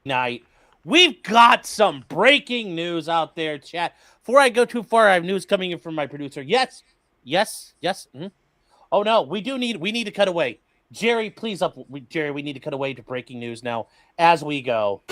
Night. We've got some breaking news out there, chat. Before I go too far, I have news coming in from my producer. Yes. Mm-hmm. Oh no, we need to cut away. Jerry, please Jerry, we need to cut away to breaking news now as we go.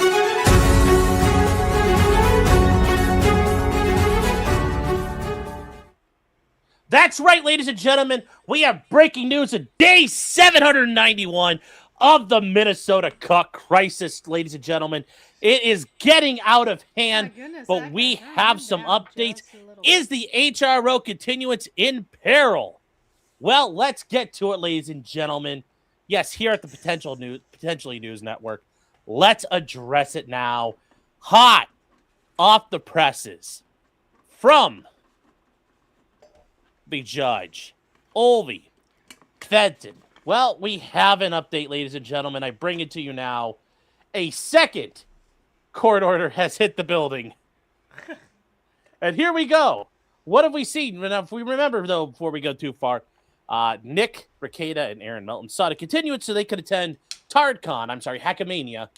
That's right, ladies and gentlemen. We have breaking news of day 791 of the Minnesota Cup crisis, ladies and gentlemen. It is getting out of hand, but we have some updates. Is the HRO continuance in peril? Well, let's get to it, ladies and gentlemen. Yes, here at the Potentially News Network. Let's address it now. Hot off the presses from the judge, Olvi Fenton. Well, we have an update, ladies and gentlemen. I bring it to you now. A second court order has hit the building. And here we go. What have we seen? If we remember, though, before we go too far, Nick, Rekieta, and Aaron Melton sought a continuance so they could attend Hackamania,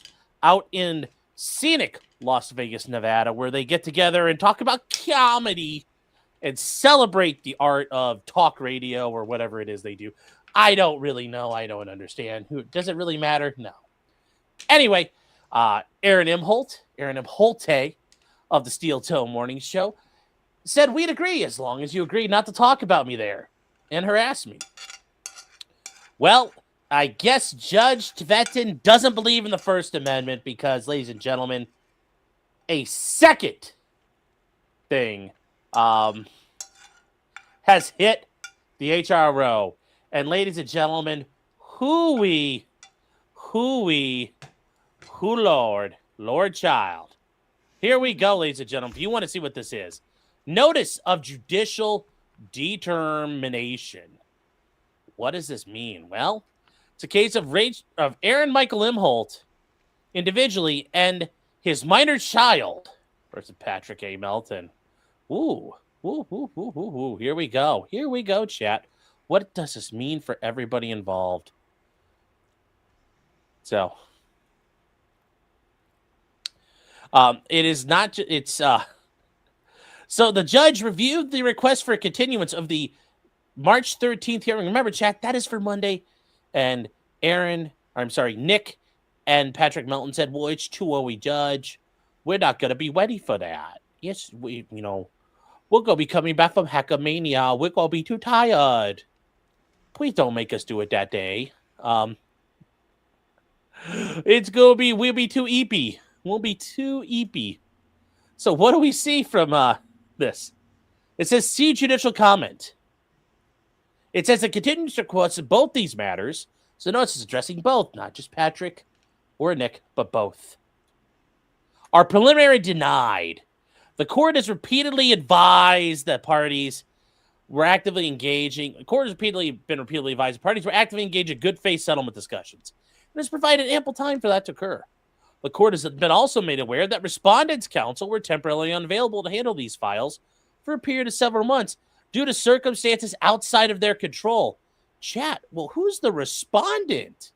out in scenic Las Vegas, Nevada, where they get together and talk about comedy and celebrate the art of talk radio or whatever it is they do. I don't really know. I don't understand. Does it really matter? No. Anyway, Aaron M. Holte of the Steel Toe Morning Show said we'd agree as long as you agree not to talk about me there and harass me. Well, I guess Judge Tvetin doesn't believe in the First Amendment because, ladies and gentlemen, a second thing has hit the HRO. And ladies and gentlemen, Lord child. Here we go, ladies and gentlemen. If you want to see what this is, notice of judicial determination. What does this mean? Well, it's a case of Aaron Michael Imholt individually and his minor child versus Patrick A. Melton. Ooh. Here we go, chat. What does this mean for everybody involved? So, it is not. So the judge reviewed the request for a continuance of the March 13th hearing. Remember, chat, that is for Monday. And Nick and Patrick Melton said, "Well, it's too early, Judge. We're not going to be ready for that. Yes, we're going to be coming back from Hackamania. We're going to be too tired. Please don't make us do it that day. We'll be too eepy. We'll be too eepy." So what do we see from this? It says, see judicial comment. It says the continuance request of both these matters. So notice it's addressing both, not just Patrick or Nick, but both. Are preliminary denied. The court has repeatedly advised that parties were actively engaging. The court has been repeatedly advised that parties were actively engaged in good faith settlement discussions. And has provided ample time for that to occur. The court has been also made aware that respondents' counsel were temporarily unavailable to handle these files for a period of several months due to circumstances outside of their control. Chat, well, who's the respondent?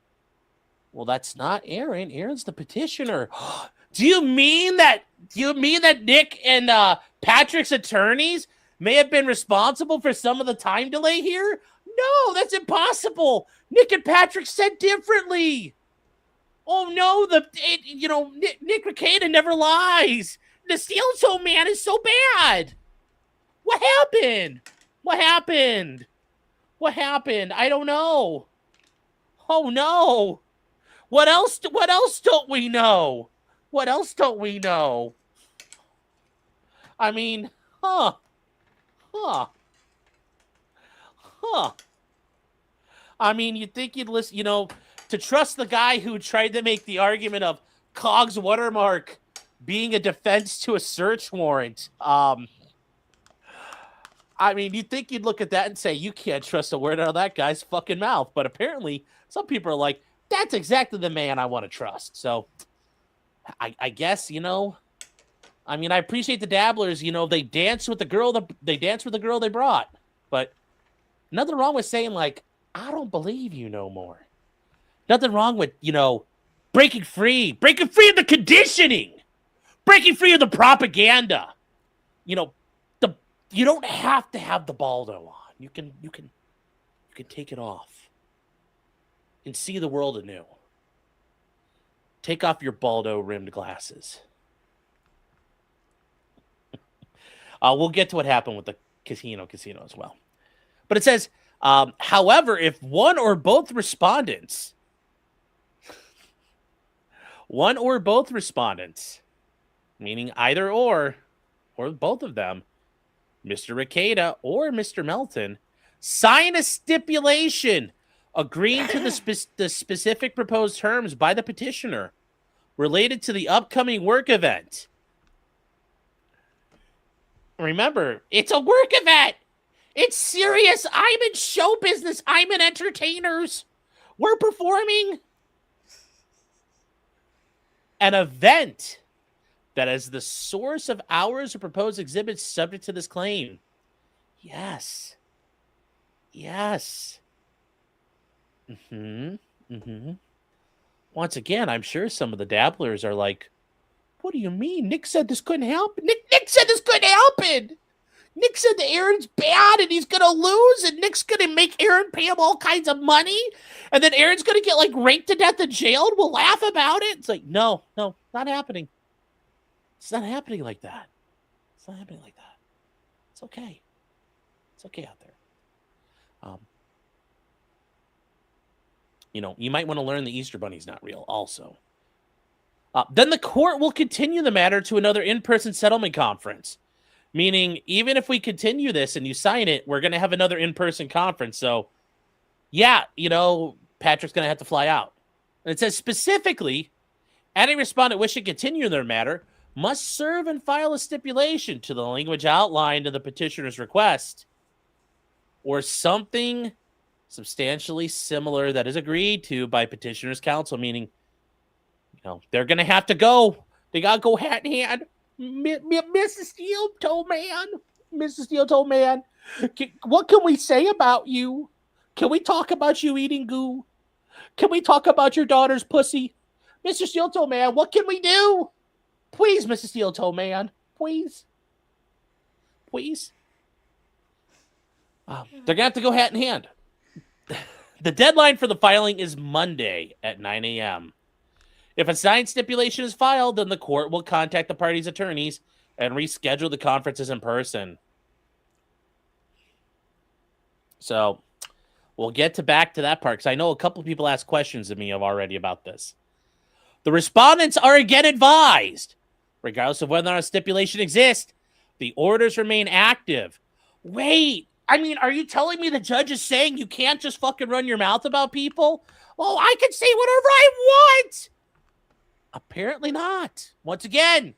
Well, that's not Aaron. Aaron's the petitioner. Do you mean that Nick and Patrick's attorneys may have been responsible for some of the time delay here? No, that's impossible. Nick and Patrick said differently. Oh no, Nick Rekieta never lies. The Steel Toe man is so bad. What happened? I don't know. Oh no. What else don't we know? I mean, I mean, you'd think you'd listen, to trust the guy who tried to make the argument of Cog's watermark being a defense to a search warrant. I mean, you'd think you'd look at that and say, you can't trust a word out of that guy's fucking mouth. But apparently, some people are like, that's exactly the man I want to trust. So, I guess, I mean, I appreciate the dabblers. They dance with the girl. They dance with the girl they brought. But nothing wrong with saying, like, I don't believe you no more. Nothing wrong with, breaking free of the conditioning, breaking free of the propaganda. You don't have to have the Baldo on. You can take it off and see the world anew. Take off your Baldo rimmed glasses. We'll get to what happened with the casino as well. But it says, however, if one or both respondents, meaning either or both of them, Mr. Ricada or Mr. Melton, sign a stipulation agreeing to the specific proposed terms by the petitioner related to the upcoming work event. Remember, it's a work event. It's serious. I'm in show business. I'm in entertainers. We're performing an event that is the source of hours of proposed exhibits subject to this claim. Yes. Once again, I'm sure some of the dabblers are like, what do you mean? Nick said this couldn't happen. Nick said this couldn't happen. Nick said that Aaron's bad and he's going to lose and Nick's going to make Aaron pay him all kinds of money and then Aaron's going to get like raped to death and jailed. We'll laugh about it. It's like, no, not happening. It's not happening like that. It's okay. It's okay out there. You might want to learn the Easter Bunny's not real also. Then the court will continue the matter to another in-person settlement conference. Meaning, even if we continue this and you sign it, we're going to have another in-person conference. So, yeah, Patrick's going to have to fly out. And it says specifically, any respondent wishing to continue their matter must serve and file a stipulation to the language outlined in the petitioner's request or something substantially similar that is agreed to by petitioner's counsel, meaning, they're going to have to go. They got to go hand in hand. Mrs. Steel told man, what can we say about you? Can we talk about you eating goo? Can we talk about your daughter's pussy? Mr. Steel told man, what can we do? Please, Mrs. Steel told man, please. They're going to have to go hand in hand. The deadline for the filing is Monday at 9 a.m. If a signed stipulation is filed, then the court will contact the parties' attorneys and reschedule the conferences in person. So we'll get back to that part because I know a couple of people asked questions of me already about this. The respondents are again advised, regardless of whether or not a stipulation exists, the orders remain active. Wait, I mean, are you telling me the judge is saying you can't just fucking run your mouth about people? Oh, I can say whatever I want. Apparently not. Once again,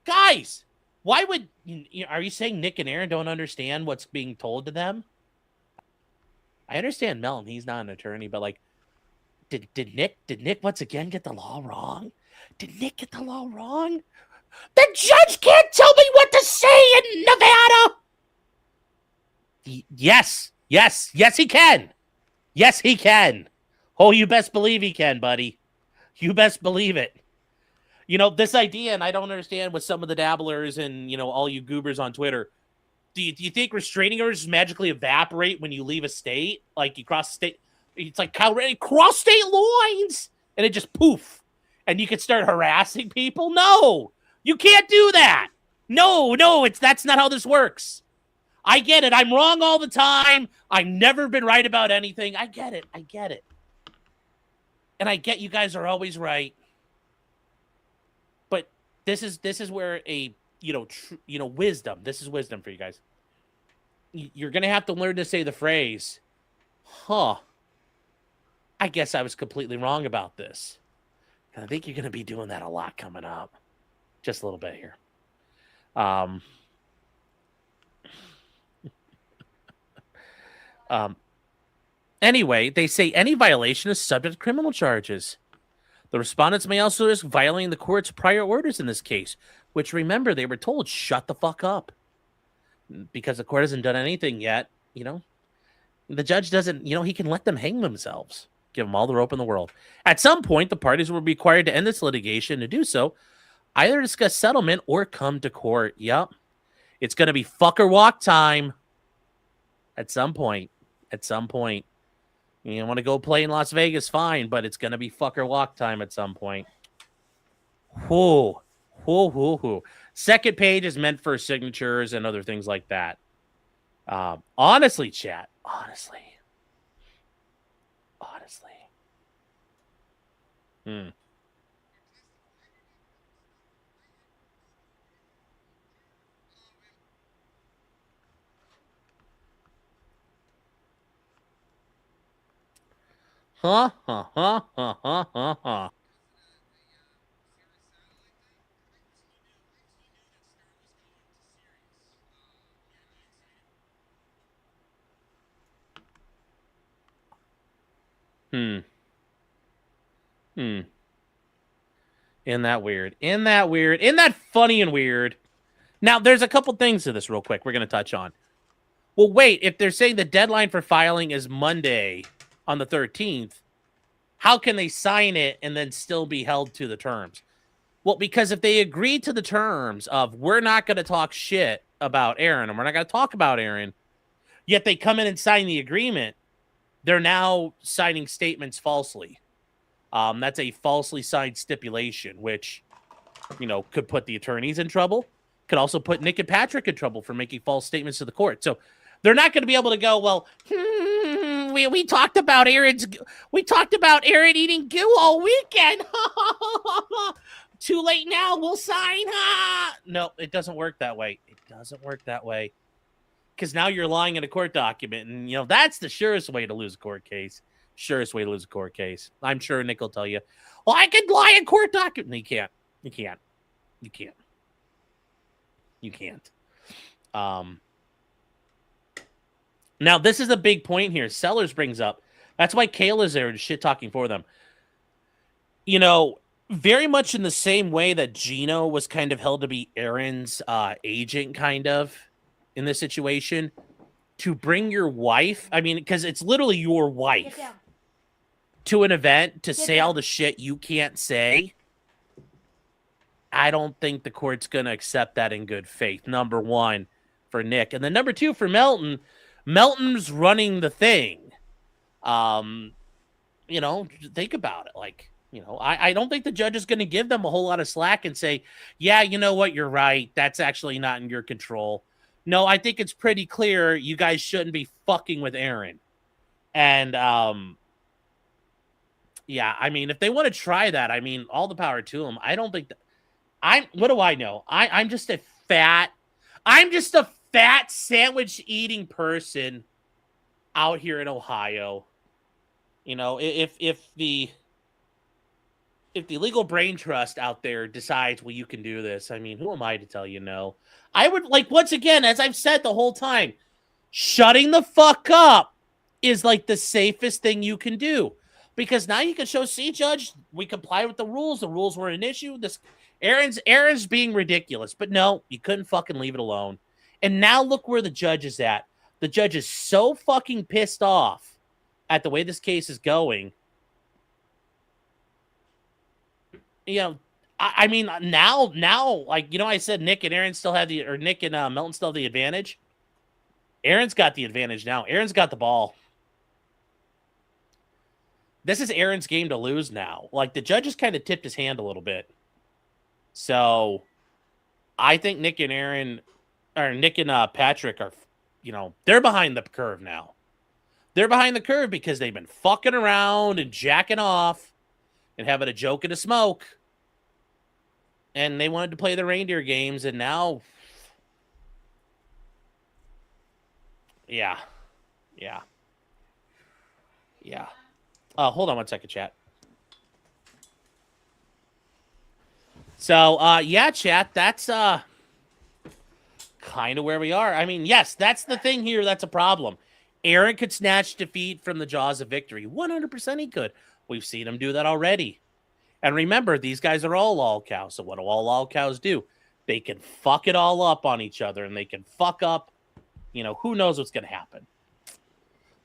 guys, why would are you saying Nick and Aaron don't understand what's being told to them? I understand Melton, he's not an attorney, but like, did Nick once again get the law wrong? Did Nick get the law wrong? The judge can't tell me what to say in Nevada. Yes, he can. Yes, he can. Oh, you best believe he can, buddy. You best believe it. This idea, and I don't understand with some of the dabblers and, all you goobers on Twitter. Do you think restraining orders magically evaporate when you leave a state? Like you cross state, it's like cross state lines and it just poof. And you could start harassing people? No, you can't do that. No, that's not how this works. I get it. I'm wrong all the time. I've never been right about anything. I get it. And I get you guys are always right. But this is where wisdom. This is wisdom for you guys. You're going to have to learn to say the phrase, huh, I guess I was completely wrong about this. I think you're going to be doing that a lot coming up. Just a little bit here. Anyway, they say any violation is subject to criminal charges. The respondents may also risk violating the court's prior orders in this case, which, remember, they were told, shut the fuck up. Because the court hasn't done anything yet, you know. The judge doesn't, you know, he can let them hang themselves. Give them all the rope in the world. At some point, the parties will be required to end this litigation. To do so, either discuss settlement or come to court. Yep. It's going to be fuck or walk time. At some point. At some point. You want to go play in Las Vegas, fine, but it's going to be fuck or walk time at some point. Whoa. Whoa, whoa, whoa. Second page is meant for signatures and other things like that. Honestly, chat. Honestly. Huh, huh, huh, huh, huh, huh, huh. Isn't that weird? Isn't that weird? Isn't that funny and weird? Now, there's a couple things to this real quick we're going to touch on. Well, wait, if they're saying the deadline for filing is Monday on the 13th, how can they sign it and then still be held to the terms? Well, because if they agree to the terms of we're not going to talk shit about Aaron and we're not going to talk about Aaron, yet they come in and sign the agreement, they're now signing statements falsely. That's a falsely signed stipulation, which, you know, could put the attorneys in trouble. Could also put Nick and Patrick in trouble for making false statements to the court. So they're not going to be able to go, well, we talked about Aaron eating goo all weekend. Too late now. We'll sign. No, it doesn't work that way. It doesn't work that way. Because now you're lying in a court document. And, you know, that's the surest way to lose a court case. Surest way to lose a court case. I'm sure Nick will tell you, well, I could lie in court document. No, you can't. You can't. You can't. You can't. Now, this is a big point here. Sellers brings up. That's why Kayla's there shit talking for them. You know, very much in the same way that Gino was kind of held to be Aaron's agent, kind of, in this situation. To bring your wife, I mean, because it's literally your wife, to an event to say all the shit you can't say. I don't think the court's going to accept that in good faith, number one, for Nick. And then number two, for Melton. Melton's running the thing. You know, think about it. Like, you know, I don't think the judge is going to give them a whole lot of slack and say, yeah, you know what, you're right. That's actually not in your control. No, I think it's pretty clear you guys shouldn't be fucking with Aaron. And, yeah, I mean, if they want to try that, I mean, all the power to them. I don't think that... what do I know? I'm just a fat sandwich eating person out here in Ohio. You know, if the legal brain trust out there decides, well, you can do this, I mean, who am I to tell you no? I would, like, once again, as I've said the whole time, shutting the fuck up is like the safest thing you can do. Because now you can show, see, Judge, we comply with the rules. The rules were an issue. This Aaron's being ridiculous. But no, you couldn't fucking leave it alone. And now look where the judge is at. The judge is so fucking pissed off at the way this case is going. You know, I mean, now, like, you know, I said Nick and Aaron still have Nick and Melton still have the advantage. Aaron's got the advantage now. Aaron's got the ball. This is Aaron's game to lose now. Like, the judge has kind of tipped his hand a little bit. So, I think Nick and Patrick are, you know, they're behind the curve now. They're behind the curve because they've been fucking around and jacking off and having a joke and a smoke. And they wanted to play the reindeer games, and now... Yeah. Hold on one second, chat. So, yeah, chat, that's kind of where we are. I mean, yes, that's the thing here. That's a problem. Aaron could snatch defeat from the jaws of victory. 100% he could. We've seen him do that already. And remember, these guys are all cows. So what do all cows do? They can fuck it all up on each other, and they can fuck up. You know, who knows what's going to happen?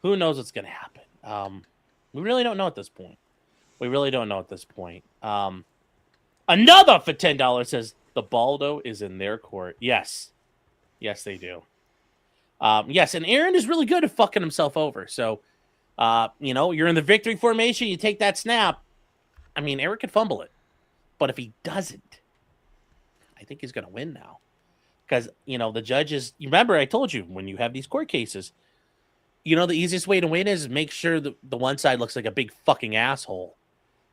Who knows what's going to happen? We really don't know at this point. We really don't know at this point. Another for $10 says the Baldo is in their court. Yes. Yes, they do. Yes, and Aaron is really good at fucking himself over. So, you know, you're in the victory formation, you take that snap. I mean, Aaron could fumble it. But if he doesn't, I think he's going to win now. Because, you know, the judges, you remember I told you, when you have these court cases, you know, the easiest way to win is make sure the one side looks like a big fucking asshole.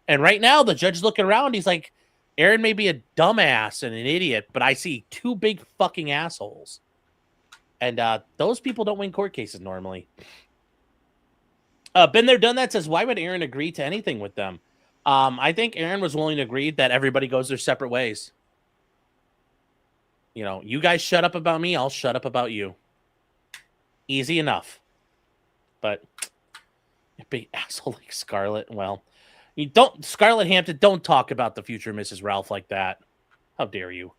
And right now, the judge is looking around, he's like, Aaron may be a dumbass and an idiot, but I see two big fucking assholes. And those people don't win court cases normally. Been there, done that says, why would Aaron agree to anything with them? I think Aaron was willing to agree that everybody goes their separate ways. You know, you guys shut up about me, I'll shut up about you. Easy enough. But a big asshole like Scarlett, well, you don't, Scarlett Hampton, don't talk about the future Mrs. Ralph like that. How dare you?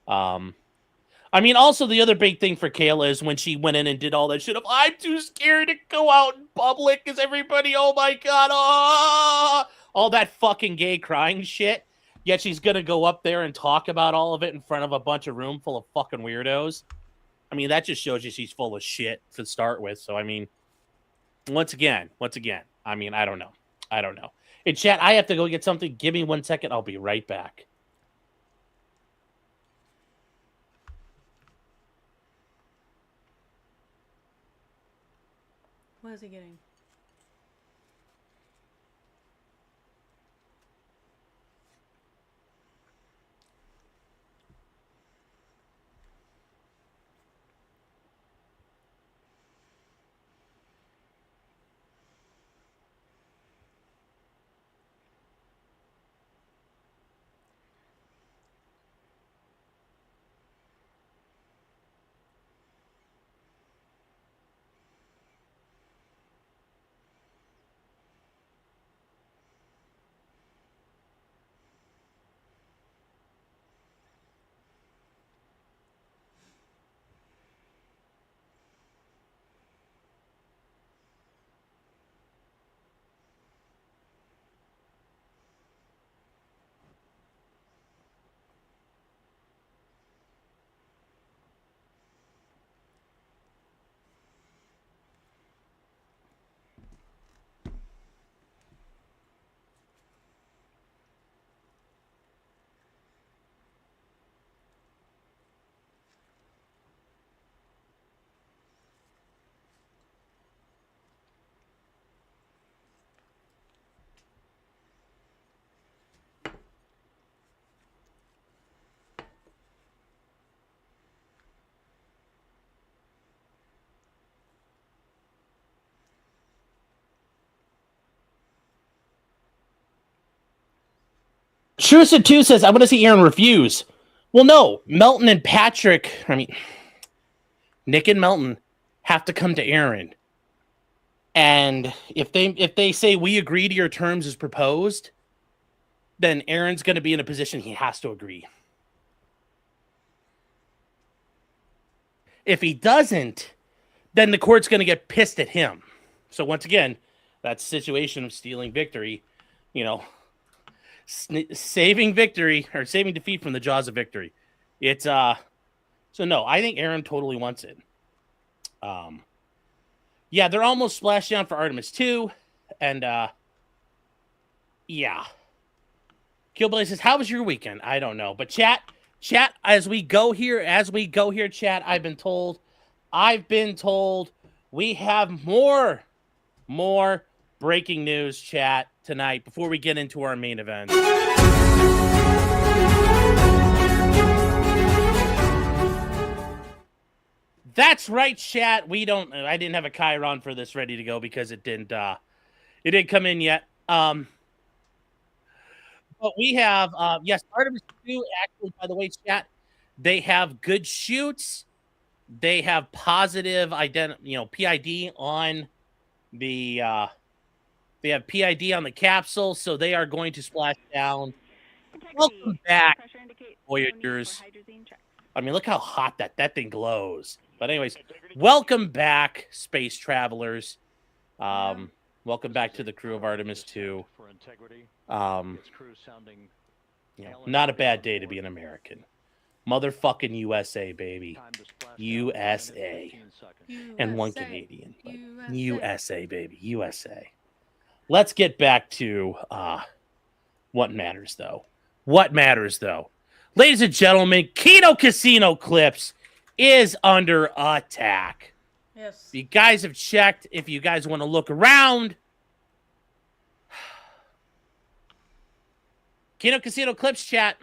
I mean, also the other big thing for Kayla is when she went in and did all that shit of, I'm too scared to go out in public because everybody, oh my God, all that fucking gay crying shit. Yet she's going to go up there and talk about all of it in front of a bunch of room full of fucking weirdos. I mean, that just shows you she's full of shit to start with. So, I mean, once again, I mean, I don't know. In chat, I have to go get something. Give me 1 second. I'll be right back. What is he getting? Shrewson2 says, I want to see Aaron refuse. Well, no. Melton and Patrick, I mean, Nick and Melton have to come to Aaron. And if they say, we agree to your terms as proposed, then Aaron's going to be in a position he has to agree. If he doesn't, then the court's going to get pissed at him. So once again, that situation of stealing victory, you know, saving victory or saving defeat from the jaws of victory. It's so no, I think Aaron totally wants it. Yeah, they're almost splashed down for Artemis 2, and yeah. Killblade says, how was your weekend? I don't know, but chat, as we go here, chat, I've been told we have more breaking news, chat, tonight before we get into our main event. That's right, chat. I didn't have a Chiron for this ready to go because it didn't It didn't come in yet. But we have, yes, Artemis 2, actually, by the way, chat, they have good shoots. They have positive PID on the, they have PID on the capsule, so they are going to splash down. Welcome back, Voyagers. I mean, look how hot that thing glows. But anyways, welcome back, space travelers. Welcome back to the crew of Artemis 2. Not a bad day to be an American. Motherfucking USA, baby. USA. And one Canadian. USA, baby. USA. Let's get back to what matters, though. What matters, though. Ladies and gentlemen, Keno Casino Clips is under attack. Yes. If you guys have checked, if you guys want to look around, Keno Casino Clips chat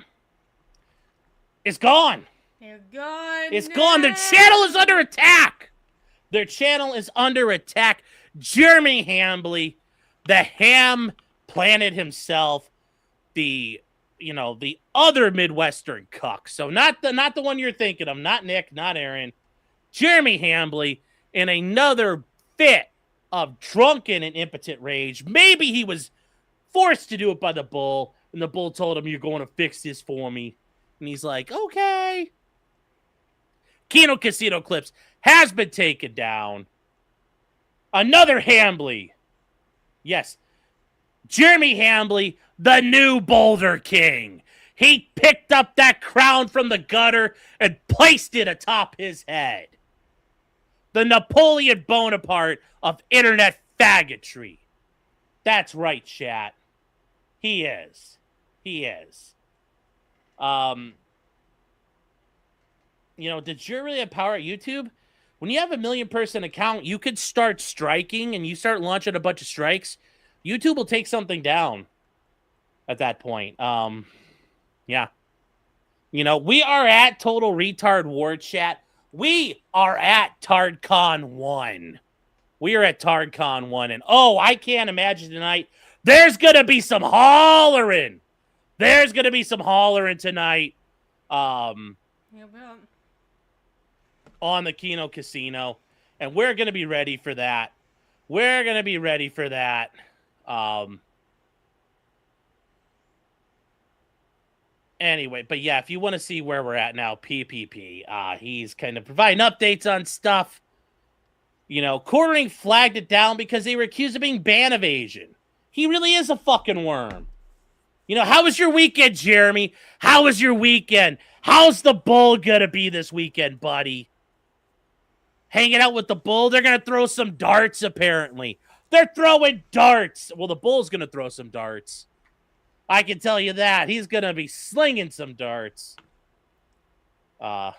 is gone. They're gone. It's gone. Their channel is under attack. Their channel is under attack. Jeremy Hambley, the ham planet himself, the other Midwestern cuck. So not the one you're thinking of, not Nick, not Aaron. Jeremy Hambley in another fit of drunken and impotent rage. Maybe he was forced to do it by the bull, and the bull told him, "You're going to fix this for me." And he's like, "Okay." Keno Casino Clips has been taken down. Another Hambley. Yes. Jeremy Hambley, the new Boulder King. He picked up that crown from the gutter and placed it atop his head. The Napoleon Bonaparte of internet faggotry. That's right, chat. He is. He is. Did you really have power at YouTube? When you have a 1 million person account, you could start striking and you start launching a bunch of strikes. YouTube will take something down at that point. Yeah. We are at Total Retard War chat. We are at TardCon 1. We are at TardCon 1. And, I can't imagine tonight. There's going to be some hollering. There's going to be some hollering tonight. On the Keno Casino. And we're going to be ready for that. We're going to be ready for that. Anyway, but yeah, if you want to see where we're at now, PPP, he's kind of providing updates on stuff. Quartering flagged it down because they were accused of being ban evasion. He really is a fucking worm. How was your weekend, Jeremy? How was your weekend? How's the bull gonna be this weekend, buddy? Hanging out with the bull? They're gonna throw some darts, apparently. They're throwing darts. Well, the bull's gonna throw some darts. I can tell you that. He's gonna be slinging some darts. Well,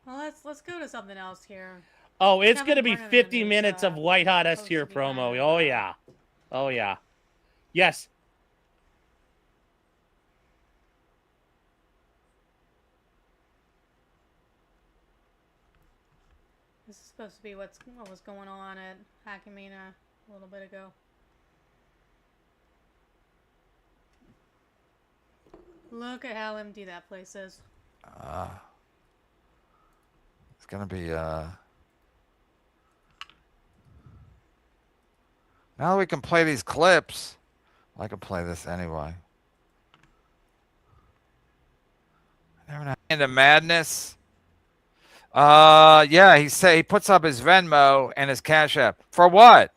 let's go to something else here. Oh, it's gonna be 50 minutes of white hot S tier promo. Oh yeah. Oh yeah. Yes. This is supposed to be what was going on at Hackamania a little bit ago. Look at how empty that place is. It's gonna be now that we can play these clips, I can play this anyway. Never know. Into madness. Yeah, he puts up his Venmo and his Cash App. For what?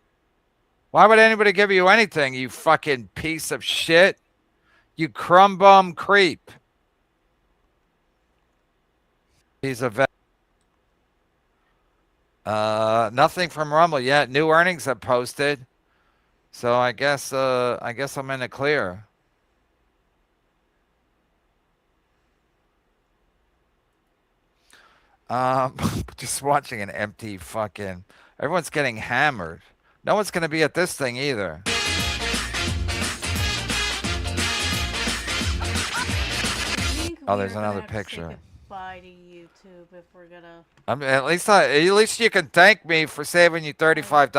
Why would anybody give you anything, you fucking piece of shit? You crumb bum creep. He's a vet. Nothing from Rumble yet. New earnings have posted. So I guess I'm in the clear. Just watching an empty fucking. Everyone's getting hammered. No one's gonna be at this thing either. Oh, there's another picture. Bye to YouTube if we're gonna. At least you can thank me for saving you $35.